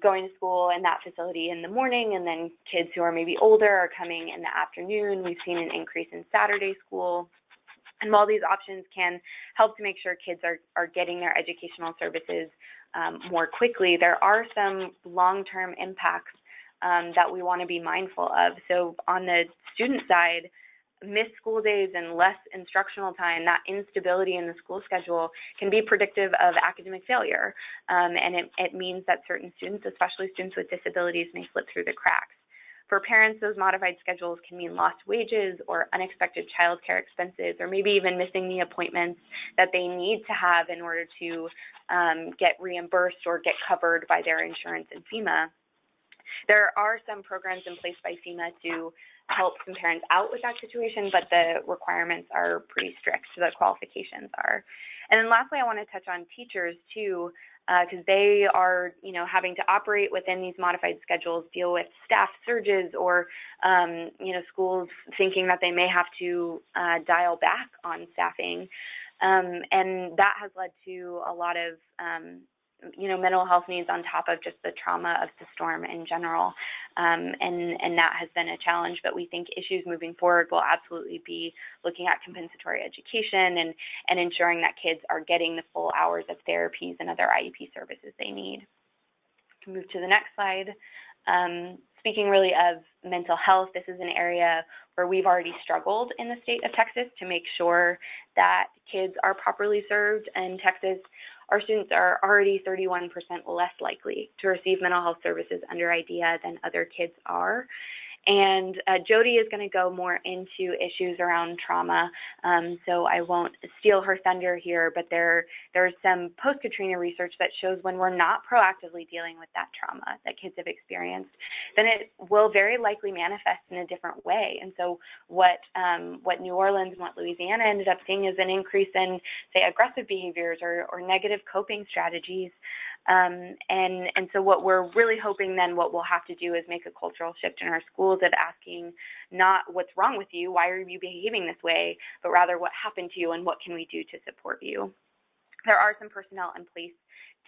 going to school in that facility in the morning, and then kids who are maybe older are coming in the afternoon. We've seen an increase in Saturday school. And while these options can help to make sure kids are getting their educational services more quickly, there are some long-term impacts that we want to be mindful of. So on the student side, missed school days and less instructional time, that instability in the school schedule can be predictive of academic failure. And it means that certain students, especially students with disabilities, may slip through the cracks. For parents, those modified schedules can mean lost wages or unexpected childcare expenses, or maybe even missing the appointments that they need to have in order to get reimbursed or get covered by their insurance and FEMA. There are some programs in place by FEMA to help some parents out with that situation, but the requirements are pretty strict, so the qualifications are. And then lastly, I want to touch on teachers too, because they are, having to operate within these modified schedules, deal with staff surges, or, schools thinking that they may have to dial back on staffing. And that has led to a lot of mental health needs on top of just the trauma of the storm in general. And that has been a challenge, but we think issues moving forward will absolutely be looking at compensatory education and ensuring that kids are getting the full hours of therapies and other IEP services they need. We can move to the next slide. Speaking really of mental health, this is an area where we've already struggled in the state of Texas to make sure that kids are properly served. In Texas, our students are already 31% less likely to receive mental health services under IDEA than other kids are. And Jody is going to go more into issues around trauma, so I won't steal her thunder here, but there's some post-Katrina research that shows when we're not proactively dealing with that trauma that kids have experienced, then it will very likely manifest in a different way. And so what New Orleans and what Louisiana ended up seeing is an increase in, say, aggressive behaviors or negative coping strategies. And so what we're really hoping then what we'll have to do is make a cultural shift in our schools of asking not what's wrong with you, why are you behaving this way, but rather what happened to you and what can we do to support you. There are some personnel in place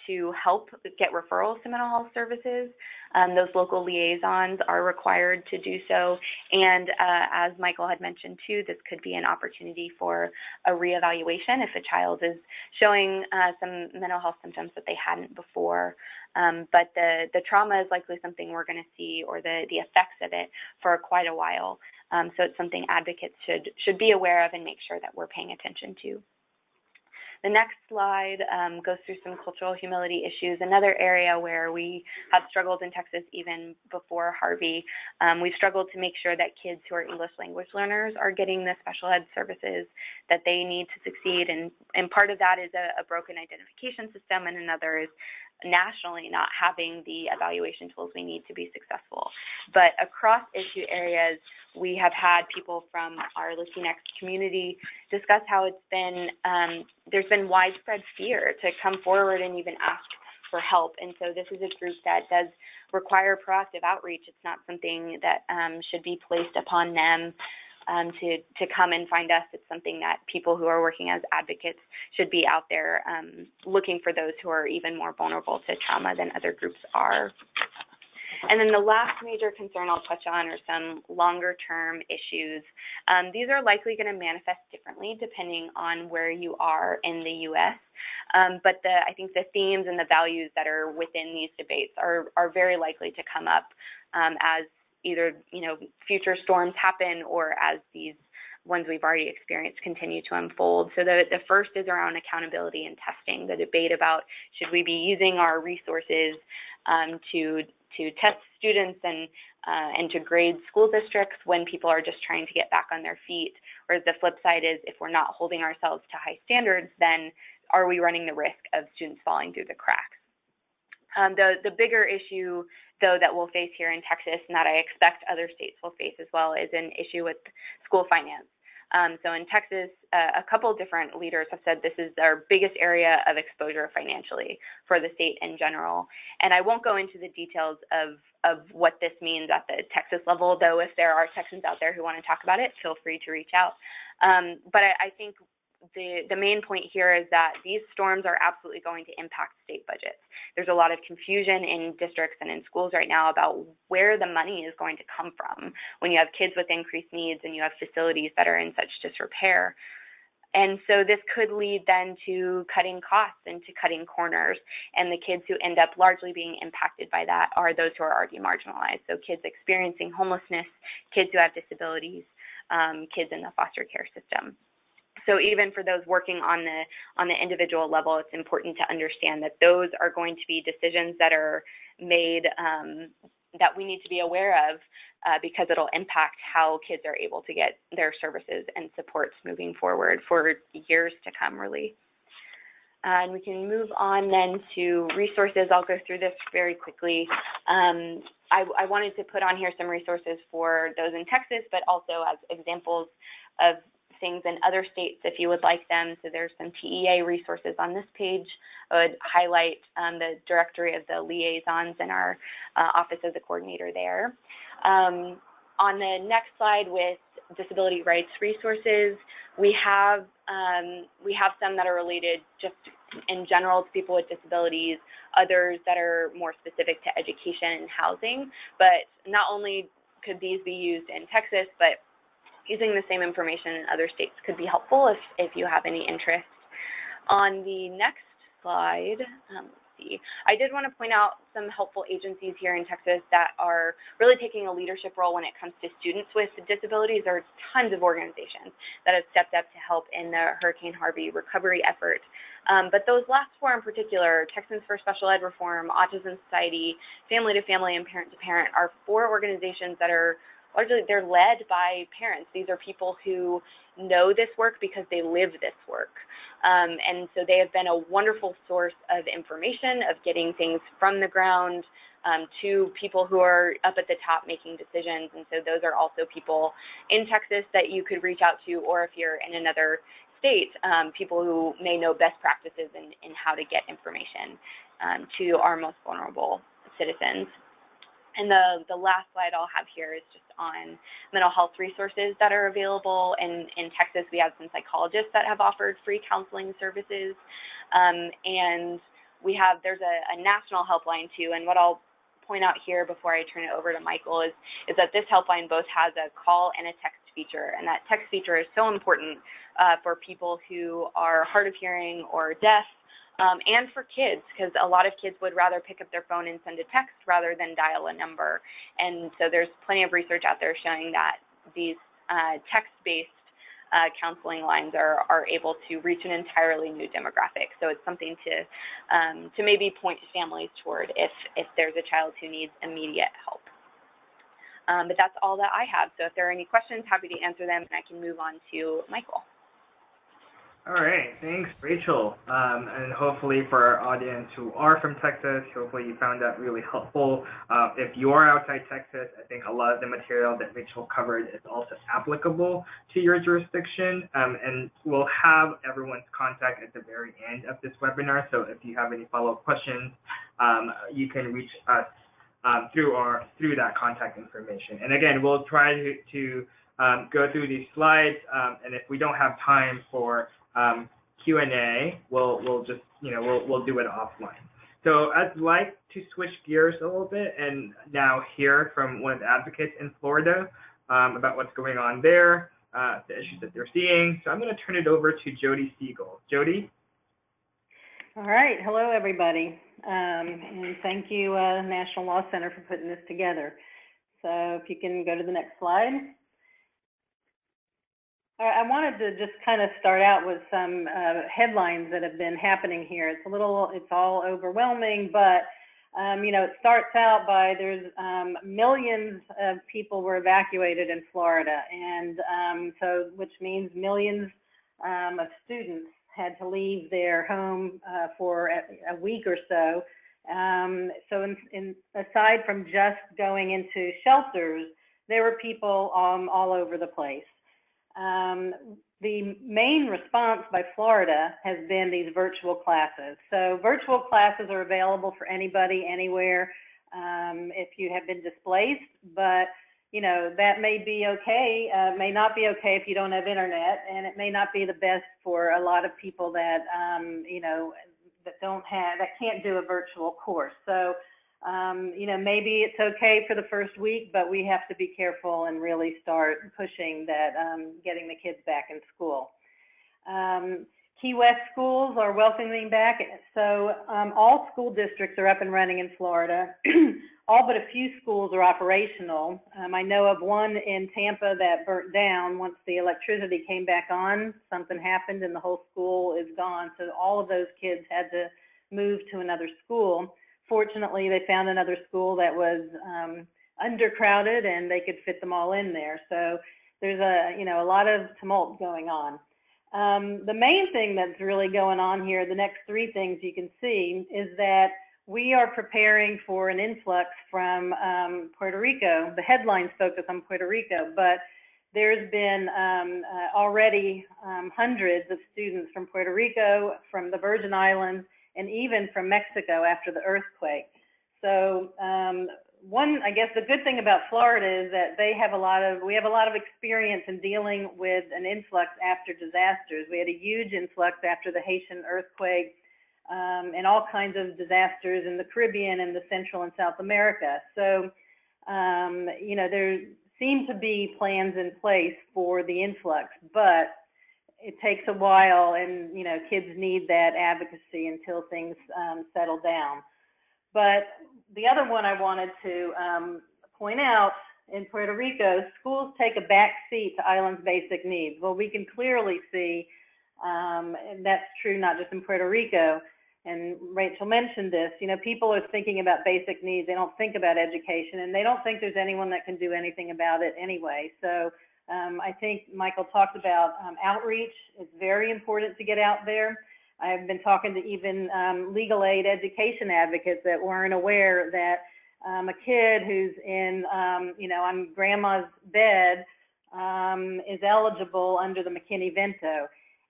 to help get referrals to mental health services. Those local liaisons are required to do so. And as Michael had mentioned too, this could be an opportunity for a reevaluation if a child is showing some mental health symptoms that they hadn't before. But the trauma is likely something we're going to see, or the effects of it, for quite a while. So it's something advocates should be aware of and make sure that we're paying attention to. The next slide goes through some cultural humility issues, another area where we have struggled in Texas even before Harvey. We've struggled to make sure that kids who are English language learners are getting the special ed services that they need to succeed. And part of that is a broken identification system, and another is nationally not having the evaluation tools we need to be successful. But across issue areas, we have had people from our Latinx community discuss how it's been, there's been widespread fear to come forward and even ask for help. And so this is a group that does require proactive outreach. It's not something that should be placed upon them to come and find us. It's something that people who are working as advocates should be out there looking for those who are even more vulnerable to trauma than other groups are. And then the last major concern I'll touch on are some longer-term issues. These are likely going to manifest differently depending on where you are in the U.S. But I think the themes and the values that are within these debates are very likely to come up as either future storms happen or as these ones we've already experienced continue to unfold. So the first is around accountability and testing, the debate about should we be using our resources to test students and to grade school districts when people are just trying to get back on their feet, whereas the flip side is if we're not holding ourselves to high standards, then are we running the risk of students falling through the cracks? The bigger issue, though, that we'll face here in Texas, and that I expect other states will face as well, is an issue with school finance. So in Texas, a couple different leaders have said this is our biggest area of exposure financially for the state in general. And I won't go into the details of what this means at the Texas level, though if there are Texans out there who want to talk about it, feel free to reach out. But I think the main point here is that these storms are absolutely going to impact state budgets. There's a lot of confusion in districts and in schools right now about where the money is going to come from when you have kids with increased needs and you have facilities that are in such disrepair. And so this could lead then to cutting costs and to cutting corners. And the kids who end up largely being impacted by that are those who are already marginalized. So kids experiencing homelessness, kids who have disabilities, kids in the foster care system. So even for those working on the individual level, it's important to understand that those are going to be decisions that are made that we need to be aware of because it'll impact how kids are able to get their services and supports moving forward for years to come, really. And we can move on then to resources. I'll go through this very quickly. I wanted to put on here some resources for those in Texas, but also as examples of things in other states if you would like them. So there's some TEA resources on this page. I would highlight the directory of the liaisons in our office of the coordinator there. On the next slide with disability rights resources, we have some that are related just in general to people with disabilities, others that are more specific to education and housing. But not only could these be used in Texas, but using the same information in other states could be helpful if you have any interest. On the next slide, let's see, I did want to point out some helpful agencies here in Texas that are really taking a leadership role when it comes to students with disabilities. There are tons of organizations that have stepped up to help in the Hurricane Harvey recovery effort. But those last four in particular, Texans for Special Ed Reform, Autism Society, Family to Family, and Parent to Parent, are four organizations that are largely, they're led by parents. These are people who know this work because they live this work. And so they have been a wonderful source of information, of getting things from the ground to people who are up at the top making decisions. And so those are also people in Texas that you could reach out to, or if you're in another state, people who may know best practices in how to get information to our most vulnerable citizens. And the last slide I'll have here is just on mental health resources that are available. In Texas, we have some psychologists that have offered free counseling services. And there's a national helpline too. And what I'll point out here before I turn it over to Michael is that this helpline both has a call and a text feature. And that text feature is so important for people who are hard of hearing or deaf, and for kids, because a lot of kids would rather pick up their phone and send a text rather than dial a number. And so there's plenty of research out there showing that these text-based counseling lines are able to reach an entirely new demographic. So it's something to maybe point families toward if there's a child who needs immediate help. But that's all that I have. So if there are any questions, happy to answer them, and I can move on to Michael. All right, thanks, Rachel. And hopefully for our audience who are from Texas, hopefully you found that really helpful. If you are outside Texas, I think a lot of the material that Rachel covered is also applicable to your jurisdiction. And we'll have everyone's contact at the very end of this webinar. So if you have any follow-up questions, you can reach us through that contact information. And again, we'll try to go through these slides. And if we don't have time for Q&A, we'll just, we'll do it offline. So I'd like to switch gears a little bit and now hear from one of the advocates in Florida about what's going on there, the issues that they're seeing. So I'm going to turn it over to Jody Siegel. Jody? All right. Hello, everybody. And thank you, National Law Center, for putting this together. So if you can go to the next slide. I wanted to just kind of start out with some headlines that have been happening here. It's all overwhelming, but it starts out by there's millions of people were evacuated in Florida, and so which means millions of students had to leave their home for a week or so. So aside from just going into shelters, there were people all over the place. The main response by Florida has been these virtual classes. So virtual classes are available for anybody, anywhere, if you have been displaced, but that may be okay, may not be okay if you don't have internet, and it may not be the best for a lot of people that, that can't do a virtual course. So, maybe it's okay for the first week, but we have to be careful and really start pushing that, getting the kids back in school. Key West schools are welcoming back. So all school districts are up and running in Florida. All but a few schools are operational. I know of one in Tampa that burnt down once the electricity came back on. Something happened and the whole school is gone. So all of those kids had to move to another school. Fortunately, they found another school that was undercrowded and they could fit them all in there. So there's a lot of tumult going on. The main thing that's really going on here, the next three things you can see, is that we are preparing for an influx from Puerto Rico. The headlines focus on Puerto Rico, but there's been already hundreds of students from Puerto Rico, from the Virgin Islands, and even from Mexico after the earthquake. So I guess the good thing about Florida is that we have a lot of experience in dealing with an influx after disasters. We had a huge influx after the Haitian earthquake and all kinds of disasters in the Caribbean and the Central and South America. So, there seem to be plans in place for the influx, but it takes a while, and kids need that advocacy until things settle down. But the other one I wanted to point out, in Puerto Rico, schools take a back seat to island's basic needs. Well, we can clearly see, and that's true not just in Puerto Rico, and Rachel mentioned this, you know, people are thinking about basic needs. They don't think about education, and they don't think there's anyone that can do anything about it anyway. So I think Michael talked about outreach. It's very important to get out there. I've been talking to even legal aid education advocates that weren't aware that a kid who's in, you know, on grandma's bed is eligible under the McKinney-Vento.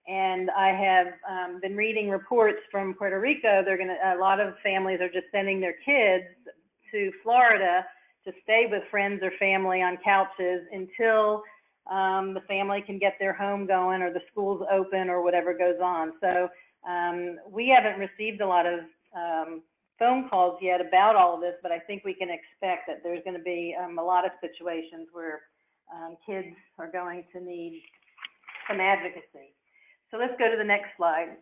And I have been reading reports from Puerto Rico. A lot of families are just sending their kids to Florida to stay with friends or family on couches until the family can get their home going or the school's open or whatever goes on. So we haven't received a lot of phone calls yet about all of this, but I think we can expect that there's going to be a lot of situations where kids are going to need some advocacy. So let's go to the next slide.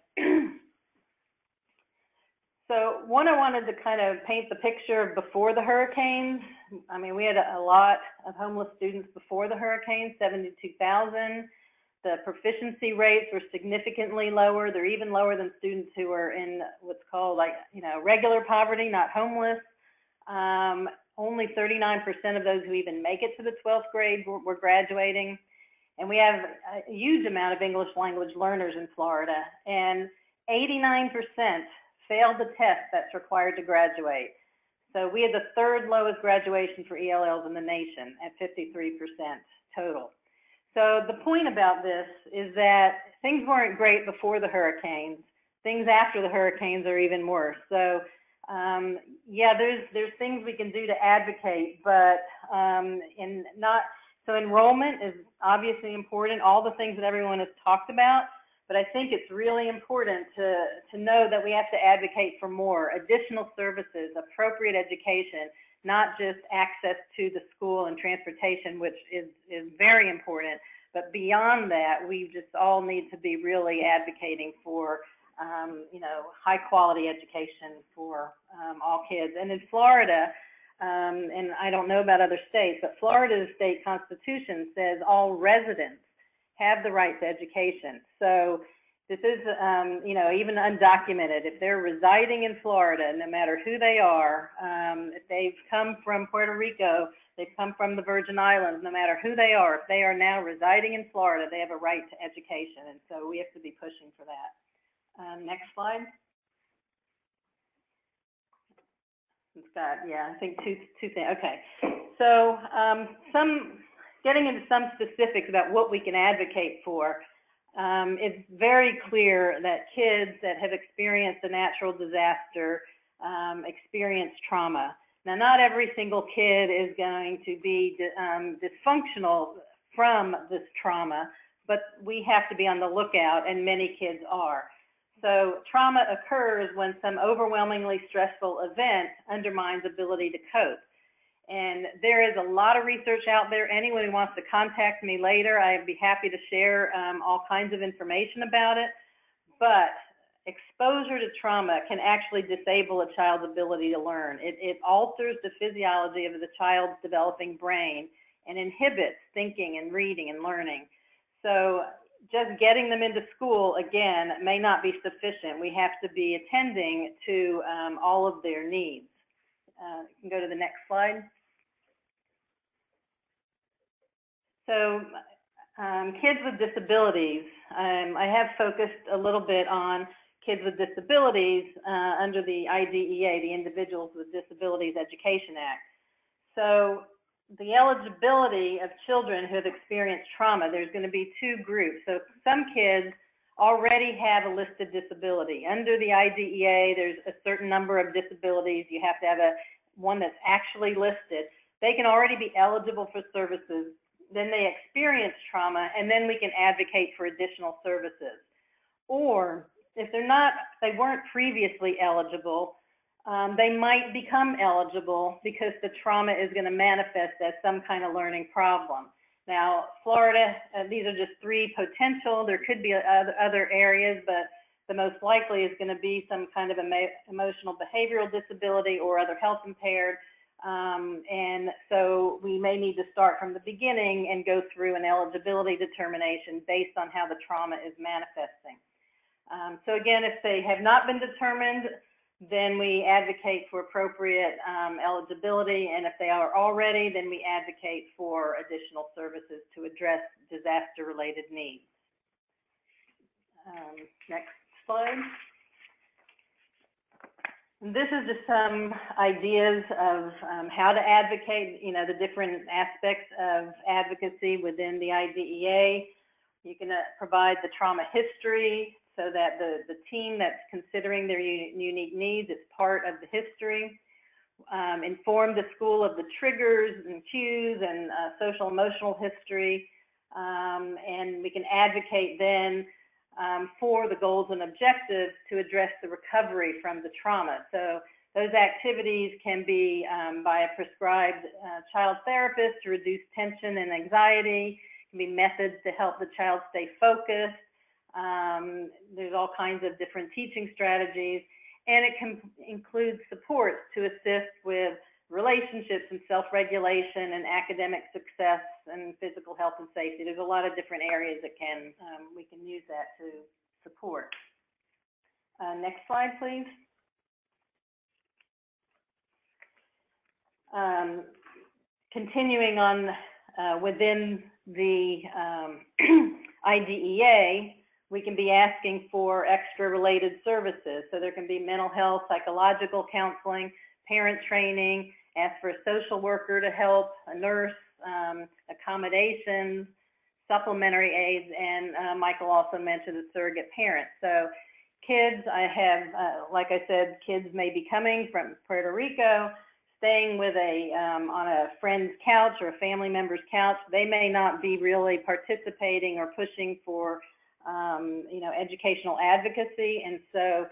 So one, I wanted to kind of paint the picture of before the hurricanes. I mean, we had a lot of homeless students before the hurricanes, 72,000. The proficiency rates were significantly lower. They're even lower than students who are in what's called, like, you know, regular poverty, not homeless. Only 39% of those who even make it to the 12th grade were graduating. And we have a huge amount of English language learners in Florida, and 89% failed the test that's required to graduate. So we had the third lowest graduation for ELLs in the nation at 53% total. So the point about this is that things weren't great before the hurricanes. Things after the hurricanes are even worse. So yeah, there's things we can do to advocate, but so enrollment is obviously important, all the things that everyone has talked about, but I think it's really important to know that we have to advocate for more additional services, appropriate education, not just access to the school and transportation, which is very important, but beyond that, we just all need to be really advocating for you know, high quality education for all kids. And in Florida, and I don't know about other states, but Florida's state constitution says all residents have the right to education. So this is, you know, even undocumented. If they're residing in Florida, no matter who they are, if they've come from Puerto Rico, they've come from the Virgin Islands, no matter who they are, if they are now residing in Florida, they have a right to education. And so we have to be pushing for that. Next slide. It's got, yeah, I think two things. Okay, so getting into some specifics about what we can advocate for. It's very clear that kids that have experienced a natural disaster experience trauma. Now, not every single kid is going to be dysfunctional from this trauma, but we have to be on the lookout, and many kids are. So trauma occurs when some overwhelmingly stressful event undermines ability to cope. And there is a lot of research out there. Anyone who wants to contact me later, I'd be happy to share all kinds of information about it. But exposure to trauma can actually disable a child's ability to learn. It alters the physiology of the child's developing brain and inhibits thinking and reading and learning. So just getting them into school, again, may not be sufficient. We have to be attending to all of their needs. You can go to the next slide. So kids with disabilities, I have focused a little bit on kids with disabilities under the IDEA, the Individuals with Disabilities Education Act. So the eligibility of children who have experienced trauma, there's going to be two groups. So some kids already have a listed disability. Under the IDEA, there's a certain number of disabilities. You have to have one that's actually listed. They can already be eligible for services. Then they experience trauma, and then we can advocate for additional services. Or if they weren't previously eligible, they might become eligible because the trauma is going to manifest as some kind of learning problem. Now, Florida, these are just three potential. There could be other areas, but the most likely is going to be some kind of emotional behavioral disability or other health impaired. And so we may need to start from the beginning and go through an eligibility determination based on how the trauma is manifesting. So again, if they have not been determined, then we advocate for appropriate eligibility, and if they are already, then we advocate for additional services to address disaster-related needs. Next slide. This is just some ideas of how to advocate, you know, the different aspects of advocacy within the IDEA. You can provide the trauma history so that the team that's considering their unique needs is part of the history. Inform the school of the triggers and cues and social emotional history. And we can advocate then for the goals and objectives to address the recovery from the trauma. So those activities can be by a prescribed child therapist to reduce tension and anxiety. It can be methods to help the child stay focused. There's all kinds of different teaching strategies, and it can include supports to assist with relationships and self-regulation and academic success and physical health and safety. There's a lot of different areas that we can use that to support. Next slide, please. Continuing on within the IDEA, we can be asking for extra related services. So there can be mental health, psychological counseling, parent training, ask for a social worker to help, a nurse, accommodations, supplementary aids, and Michael also mentioned a surrogate parent. So kids, I have, like I said, kids may be coming from Puerto Rico, staying with on a friend's couch or a family member's couch. They may not be really participating or pushing for you know, educational advocacy, and so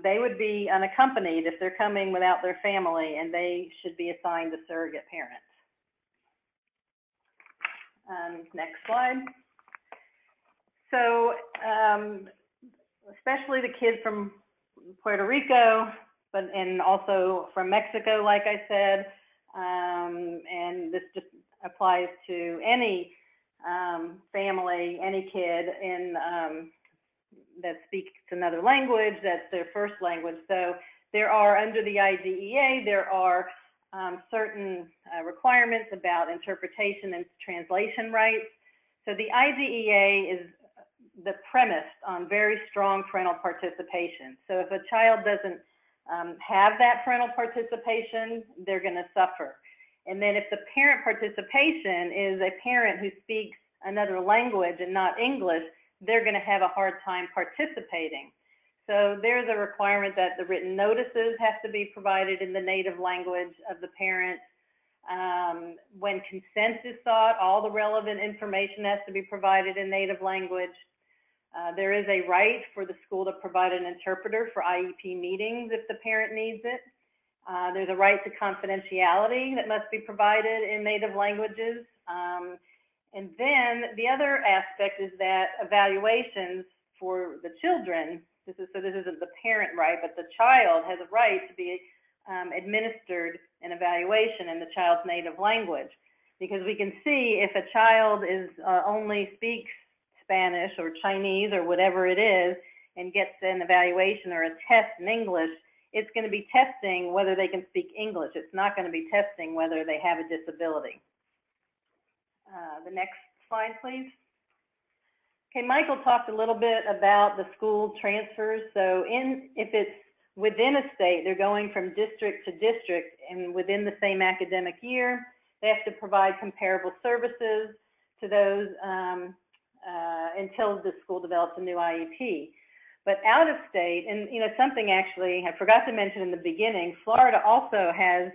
they would be unaccompanied if they're coming without their family, and they should be assigned a surrogate parent. Next slide. So especially the kids from Puerto Rico, and also from Mexico, like I said, and this just applies to any family, any kid in that speaks another language, that's their first language. So there are, under the IDEA, there are certain requirements about interpretation and translation rights. So the IDEA is premised on very strong parental participation. So if a child doesn't have that parental participation, they're going to suffer. And then if the parent participation is a parent who speaks another language and not English, they're going to have a hard time participating. So there's a requirement that the written notices have to be provided in the native language of the parent. When consent is sought, all the relevant information has to be provided in native language. There is a right for the school to provide an interpreter for IEP meetings if the parent needs it. There's a right to confidentiality that must be provided in native languages. And then the other aspect is that evaluations for the children, this isn't the parent right, but the child has a right to be administered an evaluation in the child's native language. Because we can see if a child only speaks Spanish or Chinese or whatever it is and gets an evaluation or a test in English, it's going to be testing whether they can speak English. It's not going to be testing whether they have a disability. The next slide, please. Okay, Michael talked a little bit about the school transfers. So if it's within a state, they're going from district to district, and within the same academic year, they have to provide comparable services to those until the school develops a new IEP. But out of state, and you know, something actually I forgot to mention in the beginning, Florida also has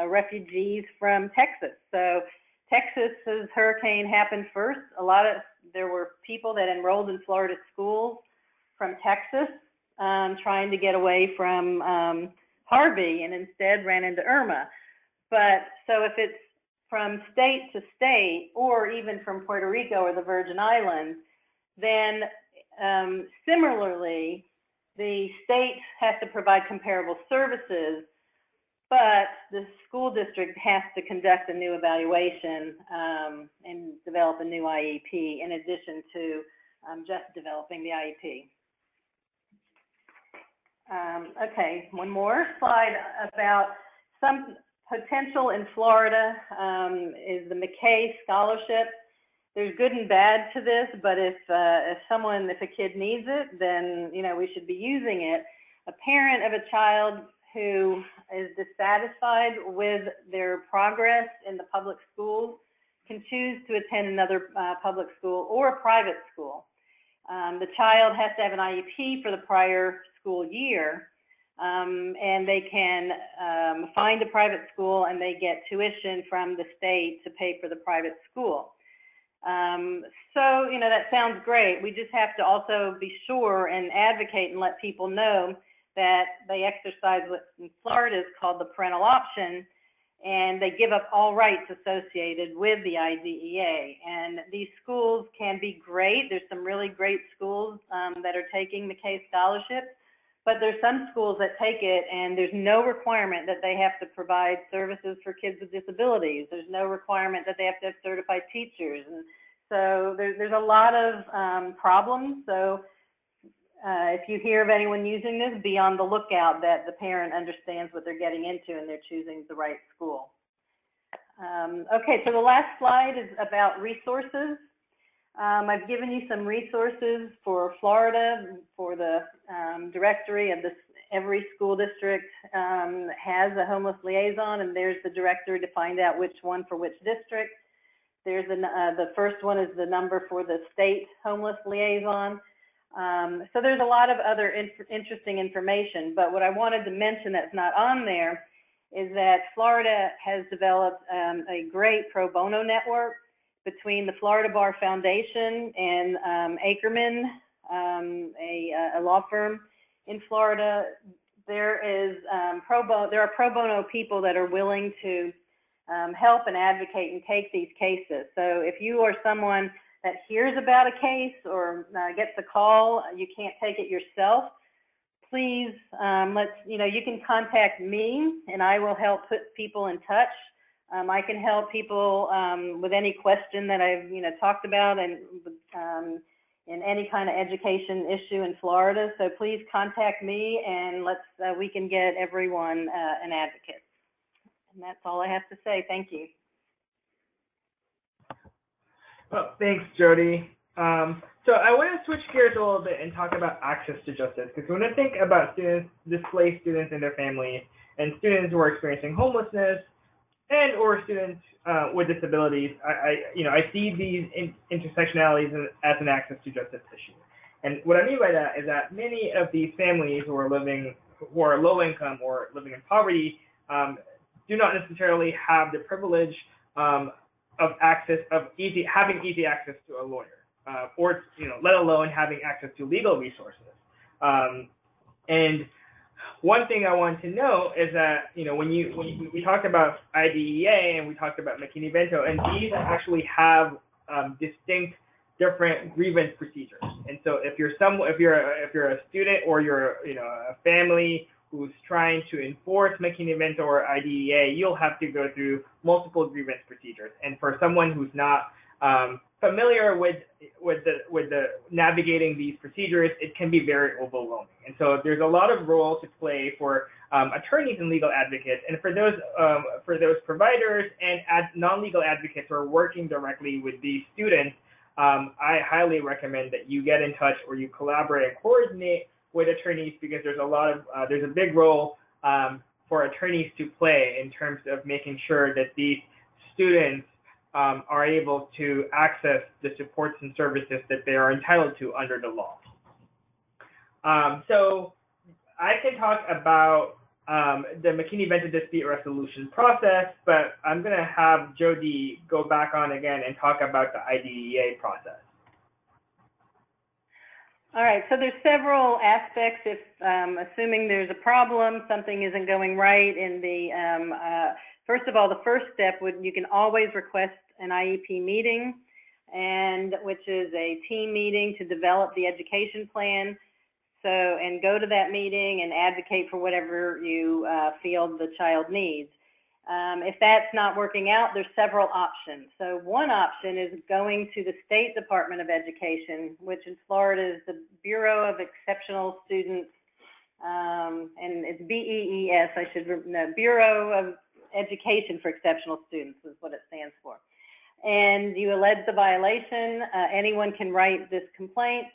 refugees from Texas. So Texas's hurricane happened first. There were people that enrolled in Florida schools from Texas trying to get away from Harvey, and instead ran into Irma. But so if it's from state to state, or even from Puerto Rico or the Virgin Islands, then Similarly, the state has to provide comparable services, but the school district has to conduct a new evaluation and develop a new IEP in addition to just developing the IEP. Okay, one more slide about some potential in Florida is the McKay Scholarship. There's good and bad to this, but if a kid needs it, then we should be using it. A parent of a child who is dissatisfied with their progress in the public schools can choose to attend another public school or a private school. The child has to have an IEP for the prior school year, and they can find a private school and they get tuition from the state to pay for the private school. So, that sounds great. We just have to also be sure and advocate and let people know that they exercise what in Florida is called the parental option, and they give up all rights associated with the IDEA. And these schools can be great. There's some really great schools that are taking McKay scholarships, but there's some schools that take it and there's no requirement that they have to provide services for kids with disabilities. There's no requirement that they have to have certified teachers. And so there's a lot of problems. So if you hear of anyone using this, be on the lookout that the parent understands what they're getting into and they're choosing the right school. Okay, so the last slide is about resources. I've given you some resources for Florida, for the directory of this. Every school district has a homeless liaison, and there's the directory to find out which one for which district. There's the first one is the number for the state homeless liaison. So there's a lot of other interesting information, but what I wanted to mention that's not on there is that Florida has developed a great pro bono network between the Florida Bar Foundation and Ackerman, a law firm in Florida. There are pro bono people that are willing to help and advocate and take these cases. So if you are someone that hears about a case or gets a call, you can't take it yourself, please, you can contact me and I will help put people in touch. I can help people with any question that I've, talked about and in any kind of education issue in Florida. So please contact me and we can get everyone an advocate. And that's all I have to say. Thank you. Well, thanks, Jody. So I want to switch gears a little bit and talk about access to justice, because when I think about students, displaced students and their families, and students who are experiencing homelessness, and or students with disabilities, I see these intersectionalities as an access to justice issue. And what I mean by that is that many of these families who are low income or living in poverty do not necessarily have the privilege of having easy access to a lawyer, or let alone having access to legal resources. And one thing I want to know is that when we talked about IDEA and we talked about McKinney-Vento, and these actually have distinct, different grievance procedures. And so if you're a student or you're a family who's trying to enforce McKinney-Vento or IDEA, you'll have to go through multiple grievance procedures. And for someone who's not familiar with the navigating these procedures, it can be very overwhelming. And so there's a lot of role to play for attorneys and legal advocates, and for those providers and non-legal advocates who are working directly with these students. I highly recommend that you get in touch or you collaborate and coordinate with attorneys, because there's a big role for attorneys to play in terms of making sure that these students are able to access the supports and services that they are entitled to under the law. So I can talk about the McKinney-Vento dispute resolution process, but I'm going to have Jody go back on again and talk about the IDEA process. All right, so there's several aspects. If assuming there's a problem, something isn't going right in the, first of all, the first step you can always request an IEP meeting. and which is a team meeting to develop the education plan. So, and go to that meeting and advocate for whatever you feel the child needs. If that's not working out, there's several options. So one option is going to the State Department of Education, which in Florida is the Bureau of Exceptional Students, and it's BEES, Bureau of Education for Exceptional Students is what it stands for. And you allege the violation, anyone can write this complaint,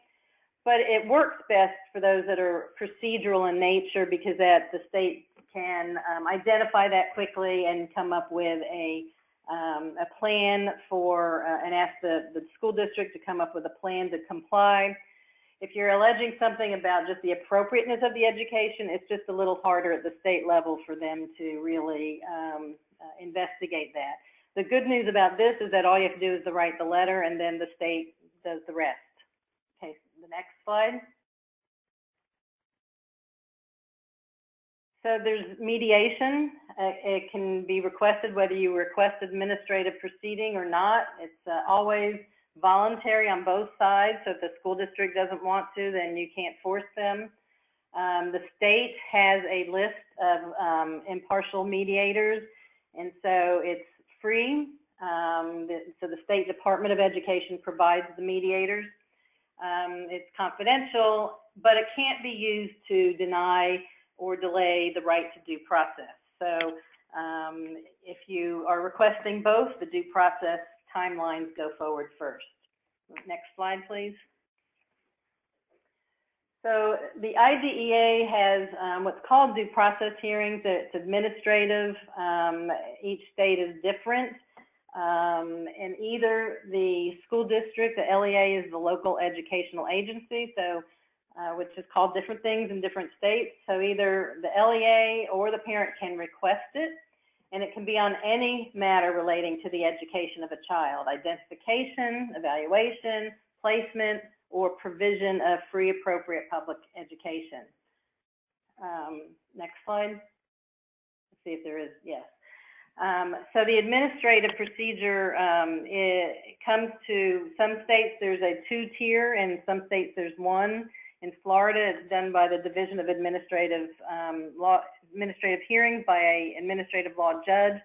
but it works best for those that are procedural in nature because that the state can identify that quickly and come up with a plan for, and ask the school district to come up with a plan to comply. If you're alleging something about just the appropriateness of the education, it's just a little harder at the state level for them to really investigate that. The good news about this is that all you have to do is to write the letter and then the state does the rest. Okay, the next slide. So there's mediation. It can be requested whether you request administrative proceeding or not. It's always voluntary on both sides. So if the school district doesn't want to, then you can't force them. The state has a list of impartial mediators, and so it's free. So the State Department of Education provides the mediators. It's confidential, but it can't be used to deny or delay the right to due process. So if you are requesting both, the due process timelines go forward first. Next slide, please. So the IDEA has what's called due process hearings. It's administrative. Each state is different. And either the school district, the LEA is the local educational agency, so which is called different things in different states. So either the LEA or the parent can request it, and it can be on any matter relating to the education of a child: identification, evaluation, placement, or provision of free appropriate public education. Next slide. Let's see if there is, yes. So the administrative procedure, it comes to some states there's a 2-tier, and some states there's 1. In Florida, it's done by the Division of Administrative Hearings by an administrative law judge.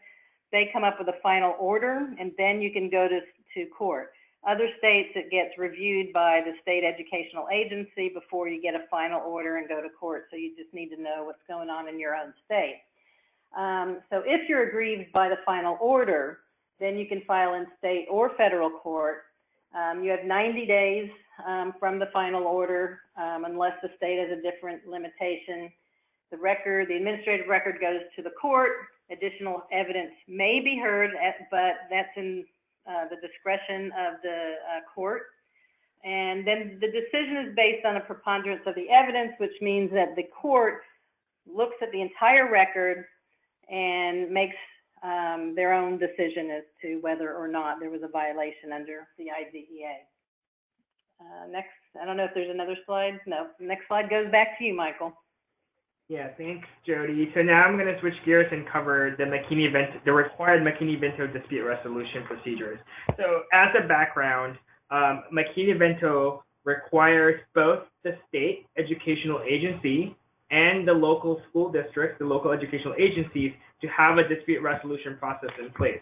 They come up with a final order, and then you can go to court. Other states, it gets reviewed by the state educational agency before you get a final order and go to court. So you just need to know what's going on in your own state. So if you're aggrieved by the final order, then you can file in state or federal court. You have 90 days from the final order, unless the state has a different limitation. The administrative record goes to the court. Additional evidence may be heard, but that's in the discretion of the court. And then the decision is based on a preponderance of the evidence, which means that the court looks at the entire record and makes their own decision as to whether or not there was a violation under the IDEA. Next, I don't know if there's another slide. No, the next slide goes back to you, Michael. Yeah, thanks, Jody. So now I'm going to switch gears and cover the required McKinney-Vento dispute resolution procedures. So as a background, McKinney-Vento requires both the state educational agency and the local school districts, the local educational agencies, to have a dispute resolution process in place.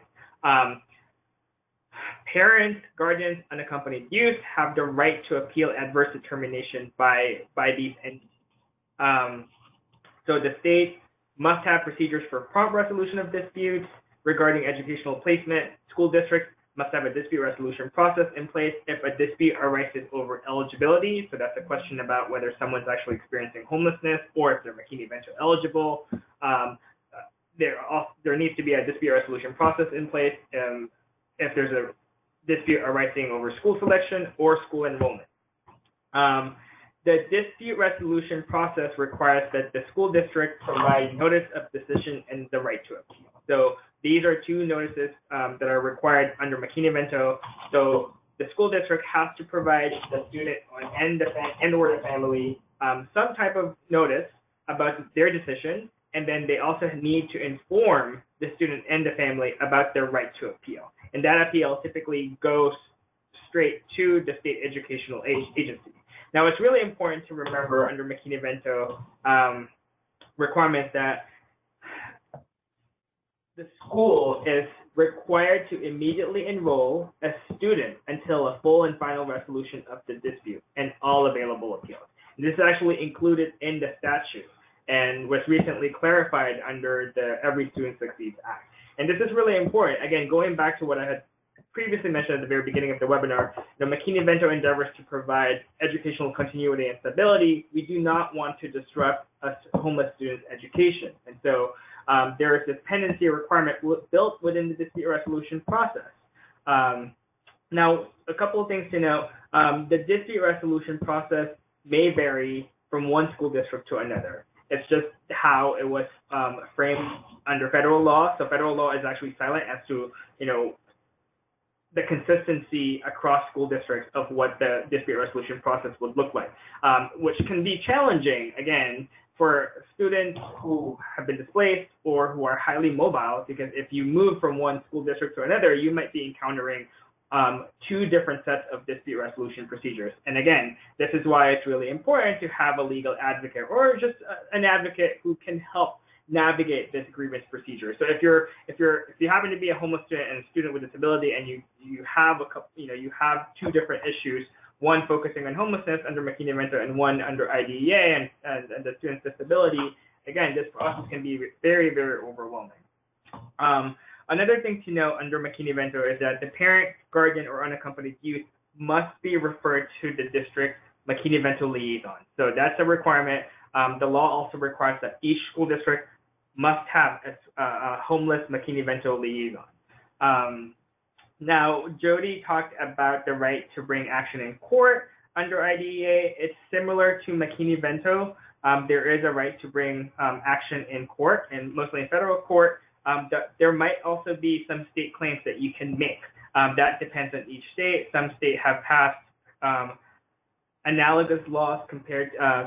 Parents, guardians, unaccompanied youth have the right to appeal adverse determination by these entities. So the state must have procedures for prompt resolution of disputes regarding educational placement. School districts must have a dispute resolution process in place if a dispute arises over eligibility. So that's a question about whether someone's actually experiencing homelessness or if they're McKinney-Vento eligible. There needs to be a dispute resolution process in place if there's a dispute arising over school selection or school enrollment. The dispute resolution process requires that the school district provide notice of decision and the right to appeal. So these are 2 notices that are required under McKinney-Vento. So the school district has to provide the student and/or the family some type of notice about their decision, and then they also need to inform the student and the family about their right to appeal. And that appeal typically goes straight to the state educational agency. Now, it's really important to remember under McKinney-Vento requirements that the school is required to immediately enroll a student until a full and final resolution of the dispute and all available appeals. And this is actually included in the statute and was recently clarified under the Every Student Succeeds Act. And this is really important. Again, going back to what I had previously mentioned at the very beginning of the webinar, the McKinney-Vento endeavors to provide educational continuity and stability. We do not want to disrupt a homeless student's education. And so there is this pendency requirement built within the dispute resolution process. Now, a couple of things to note. The dispute resolution process may vary from one school district to another. It's just how it was framed under federal law. So federal law is actually silent as to, the consistency across school districts of what the dispute resolution process would look like, which can be challenging, again, for students who have been displaced or who are highly mobile, because if you move from one school district to another, you might be encountering two different sets of dispute resolution procedures. And again, this is why it's really important to have a legal advocate or just an advocate who can help navigate this grievance procedure. So if you happen to be a homeless student and a student with disability, and you have you have two different issues, one focusing on homelessness under McKinney-Vento and one under IDEA and the student's disability, again, this process can be very, very overwhelming. Another thing to note under McKinney-Vento is that the parent, guardian, or unaccompanied youth must be referred to the district McKinney-Vento liaison. So that's a requirement. The law also requires that each school district must have a homeless McKinney-Vento liaison. Now, Jody talked about the right to bring action in court under IDEA. It's similar to McKinney-Vento. There is a right to bring action in court, and mostly in federal court. There might also be some state claims that you can make. That depends on each state. Some states have passed analogous laws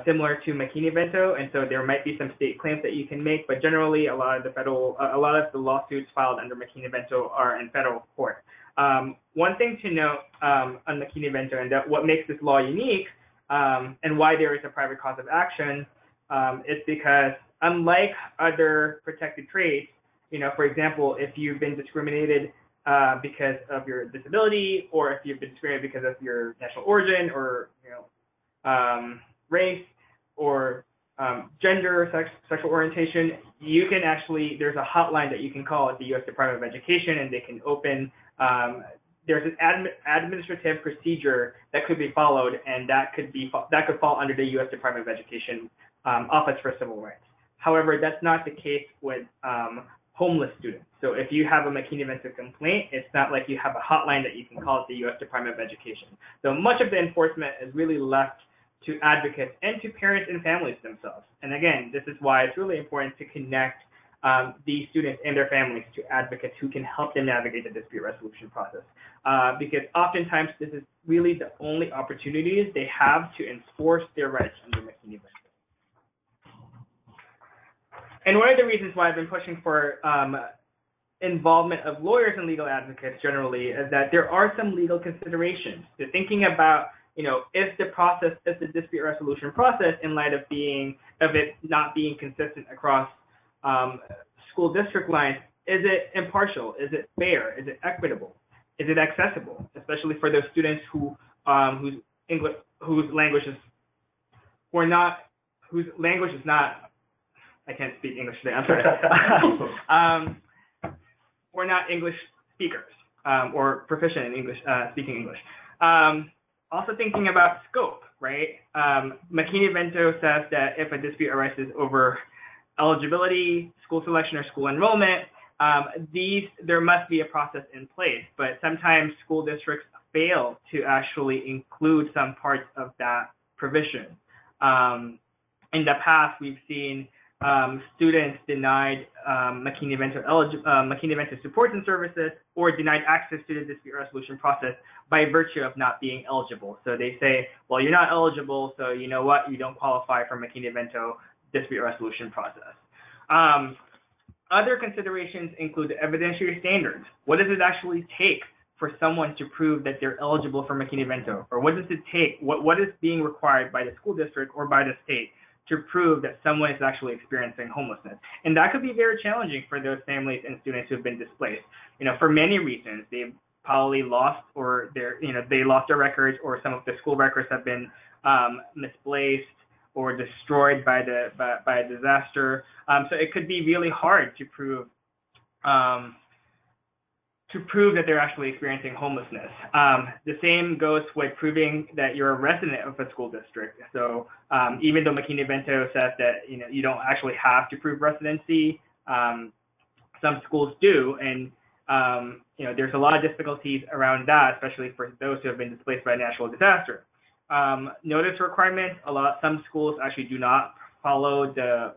similar to McKinney-Vento, and so there might be some state claims that you can make, but generally a lot of the lawsuits filed under McKinney-Vento are in federal court. One thing to note on McKinney-Vento, and that what makes this law unique and why there is a private cause of action is because unlike other protected trades, for example, if you've been discriminated because of your disability, or if you've been discriminated because of your national origin, or race, or gender, or sexual orientation, you can actually, there's a hotline that you can call at the U.S. Department of Education, and they can open, there's an administrative procedure that could be followed, and that could fall under the U.S. Department of Education Office for Civil Rights. However, that's not the case with homeless students. So if you have a McKinney-Vento complaint, it's not like you have a hotline that you can call at the U.S. Department of Education. So much of the enforcement is really left to advocates and to parents and families themselves. And again, this is why it's really important to connect these students and their families to advocates who can help them navigate the dispute resolution process. Because oftentimes this is really the only opportunities they have to enforce their rights under McKinney-Vento. And one of the reasons why I've been pushing for involvement of lawyers and legal advocates generally is that there are some legal considerations to thinking about, if the dispute resolution process, in light of it not being consistent across school district lines, is it impartial? Is it fair? Is it equitable? Is it accessible, especially for those students whose language is not. I can't speak English today, I'm sorry. We're not English speakers or proficient in English, speaking English. Also thinking about scope, right? McKinney-Vento says that if a dispute arises over eligibility, school selection, or school enrollment, there must be a process in place, but sometimes school districts fail to actually include some parts of that provision. In the past, we've seen students denied McKinney-Vento supports and services, or denied access to the dispute resolution process by virtue of not being eligible. So they say, well, you're not eligible, so you know what, you don't qualify for McKinney-Vento dispute resolution process. Other considerations include the evidentiary standards. What does it actually take for someone to prove that they're eligible for McKinney-Vento? Or what does it take? What is being required by the school district or by the state to prove that someone is actually experiencing homelessness? And that could be very challenging for those families and students who have been displaced. For many reasons, they've probably lost or they lost their records, or some of the school records have been misplaced or destroyed by a disaster. So it could be really hard to prove that they're actually experiencing homelessness. The same goes with proving that you're a resident of a school district. So even though McKinney-Vento says that you don't actually have to prove residency, some schools do, and there's a lot of difficulties around that, especially for those who have been displaced by a natural disaster. Notice requirements, some schools actually do not follow the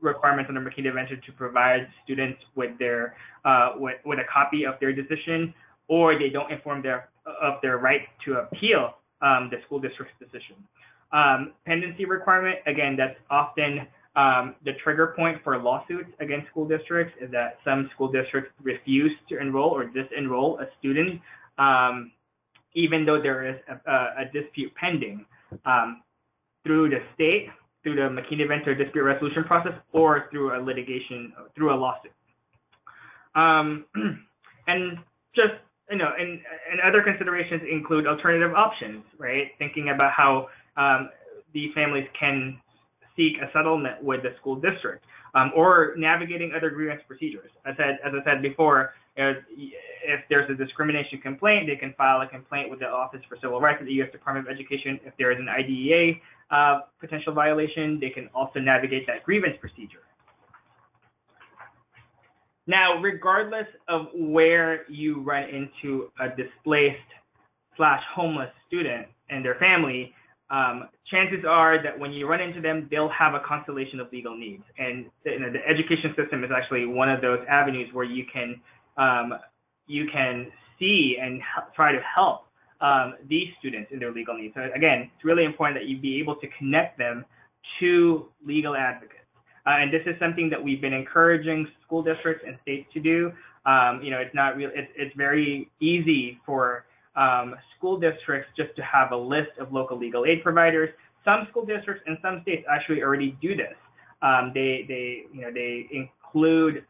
requirements under McKinney-Vento to provide students with their with a copy of their decision, or they don't inform of their right to appeal the school district's decision. Pendency requirement, again, that's often the trigger point for lawsuits against school districts, is that some school districts refuse to enroll or disenroll a student, even though there is a dispute pending through the state, through the McKinney-Vento dispute resolution process, or through a litigation, through a lawsuit. And just, and other considerations include alternative options, right? Thinking about how these families can seek a settlement with the school district, or navigating other grievance procedures. As I said before, if there's a discrimination complaint, they can file a complaint with the Office for Civil Rights at the U.S. Department of Education. If there is an IDEA potential violation, they can also navigate that grievance procedure. Now, regardless of where you run into a displaced/homeless student and their family, chances are that when you run into them, they'll have a constellation of legal needs. And the education system is actually one of those avenues where you can see and try to help these students in their legal needs. So again, it's really important that you be able to connect them to legal advocates. And this is something that we've been encouraging school districts and states to do. It's not real. It's very easy for school districts just to have a list of local legal aid providers. Some school districts and some states actually already do this. They include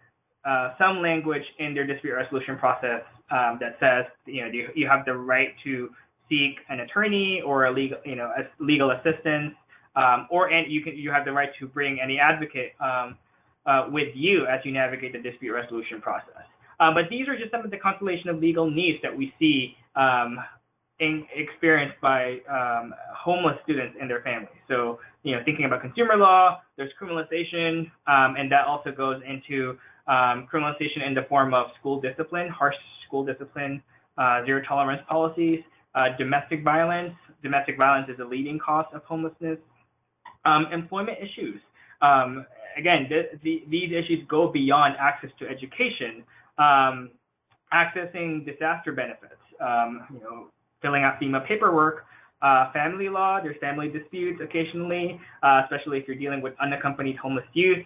some language in their dispute resolution process that says you have the right to seek an attorney or a legal assistance, and you have the right to bring any advocate with you as you navigate the dispute resolution process. But these are just some of the constellation of legal needs that we see experienced by homeless students and their families. So, thinking about consumer law, there's criminalization, and that also goes into criminalization in the form of school discipline, harsh school discipline, zero tolerance policies, domestic violence. Domestic violence is a leading cause of homelessness. Employment issues. Again, these issues go beyond access to education. Accessing disaster benefits, filling out FEMA paperwork, family law, there's family disputes occasionally, especially if you're dealing with unaccompanied homeless youth,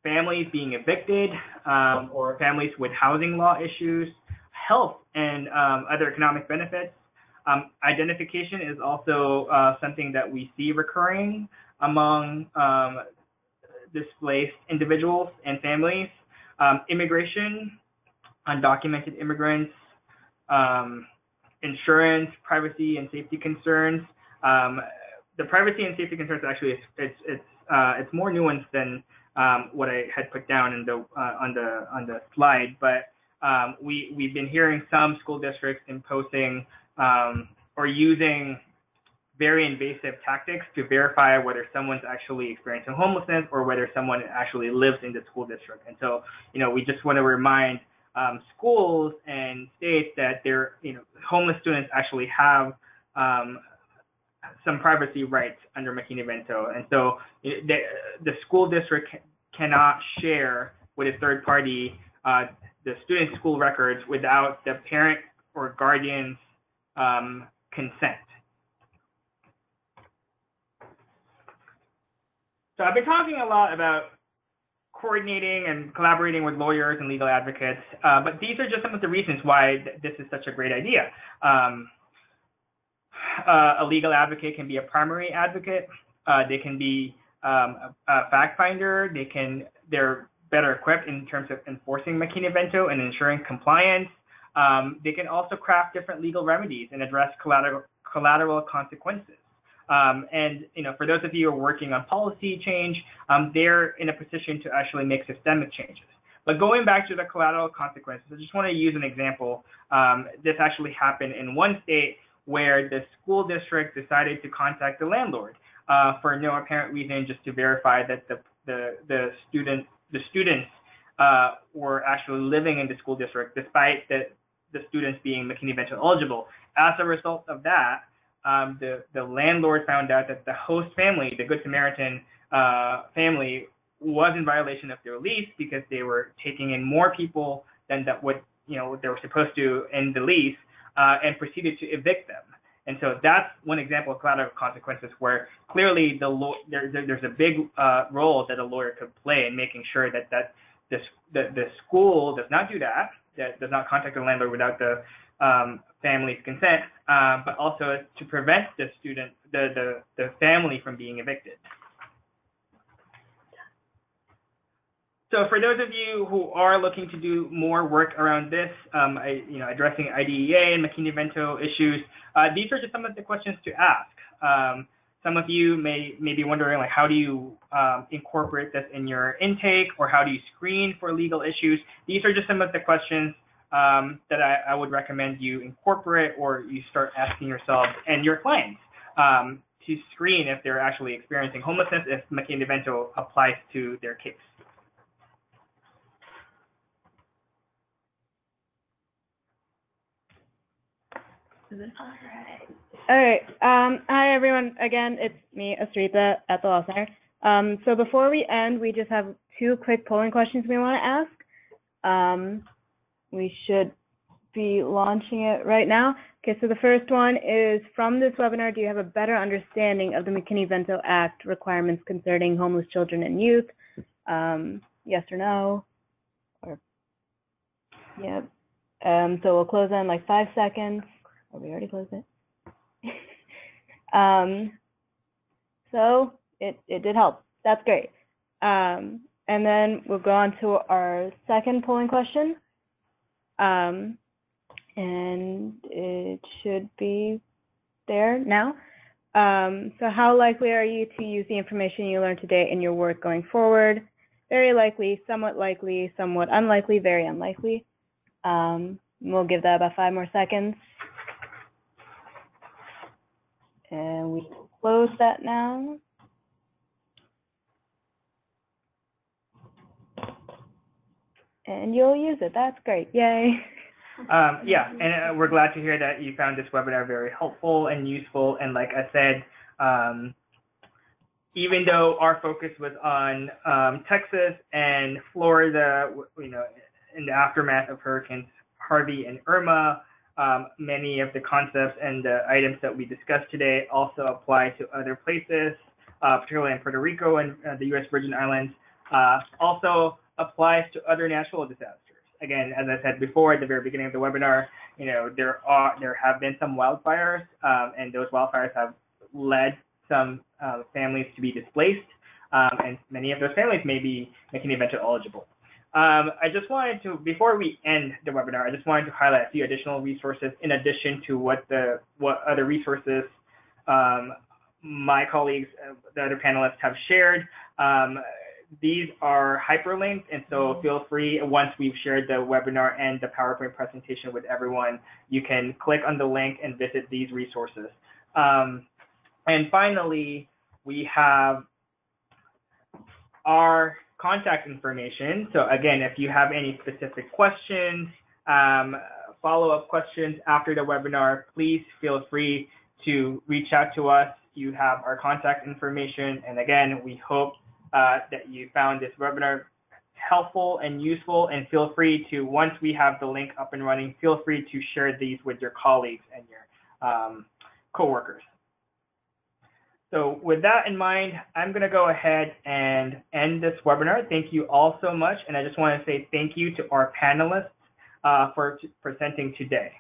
families being evicted, or families with housing law issues, health and other economic benefits. Identification is also something that we see recurring among displaced individuals and families. Immigration, undocumented immigrants, insurance, privacy and safety concerns. The privacy and safety concerns actually it's more nuanced than what I had put down in the on the slide, but we've been hearing some school districts imposing or using very invasive tactics to verify whether someone's actually experiencing homelessness or whether someone actually lives in the school district. And so, we just want to remind schools and states that homeless students actually have some privacy rights under McKinney-Vento. And so the school district cannot share with a third party the student's school records without the parent or guardian's consent. So I've been talking a lot about coordinating and collaborating with lawyers and legal advocates. But these are just some of the reasons why this is such a great idea. A legal advocate can be a primary advocate. They can be a fact finder. They're better equipped in terms of enforcing McKinney-Vento and ensuring compliance. They can also craft different legal remedies and address collateral consequences. And for those of you who are working on policy change, they're in a position to actually make systemic changes. But going back to the collateral consequences, I just want to use an example. This actually happened in one state where the school district decided to contact the landlord for no apparent reason, just to verify that the students were actually living in the school district, despite the students being McKinney-Vento eligible. As a result of that, the landlord found out that the host family, the Good Samaritan family, was in violation of their lease because they were taking in more people than what they were supposed to in the lease, and proceeded to evict them. And so that's one example of collateral consequences where clearly there's a big role that a lawyer could play in making sure that the school does not do that does not contact the landlord without the family's consent, but also to prevent the family from being evicted. So for those of you who are looking to do more work around this, addressing IDEA and McKinney-Vento issues, these are just some of the questions to ask. Some of you may be wondering, like, how do you incorporate this in your intake, or how do you screen for legal issues? These are just some of the questions that I would recommend you incorporate, or you start asking yourself and your clients to screen if they're actually experiencing homelessness, if McKinney-Vento applies to their case. All right. Hi, everyone. Again, it's me, Asrita, at the Law Center. So before we end, we just have 2 quick polling questions we want to ask. We should be launching it right now. Okay, so the first one is, from this webinar, do you have a better understanding of the McKinney-Vento Act requirements concerning homeless children and youth? Yes or no? Or, yep. So we'll close in like 5 seconds. Oh, we already closed it. So it did help. That's great. And then we'll go on to our second polling question. And it should be there now. So how likely are you to use the information you learned today in your work going forward? Very likely, somewhat unlikely, very unlikely. We'll give that about 5 more seconds. And we close that now. And you'll use it. That's great. Yay. Yeah, and we're glad to hear that you found this webinar very helpful and useful. And like I said, even though our focus was on Texas and Florida, in the aftermath of Hurricanes Harvey and Irma, many of the concepts and the items that we discussed today also apply to other places, particularly in Puerto Rico and the U.S. Virgin Islands. Also applies to other natural disasters. Again, as I said before at the very beginning of the webinar, there have been some wildfires, and those wildfires have led some families to be displaced, and many of those families may be McKinney-Vento eligible. I just wanted to, before we end the webinar, I just wanted to highlight a few additional resources in addition to what other resources my colleagues, the other panelists, have shared. These are hyperlinked, and so feel free, once we've shared the webinar and the PowerPoint presentation with everyone, you can click on the link and visit these resources. And finally, we have our contact information. So again, if you have any specific questions, follow-up questions after the webinar, please feel free to reach out to us. You have our contact information. And again, we hope that you found this webinar helpful and useful, and feel free to, once we have the link up and running, feel free to share these with your colleagues and your coworkers. So with that in mind, I'm going to go ahead and end this webinar. Thank you all so much. And I just want to say thank you to our panelists for presenting today.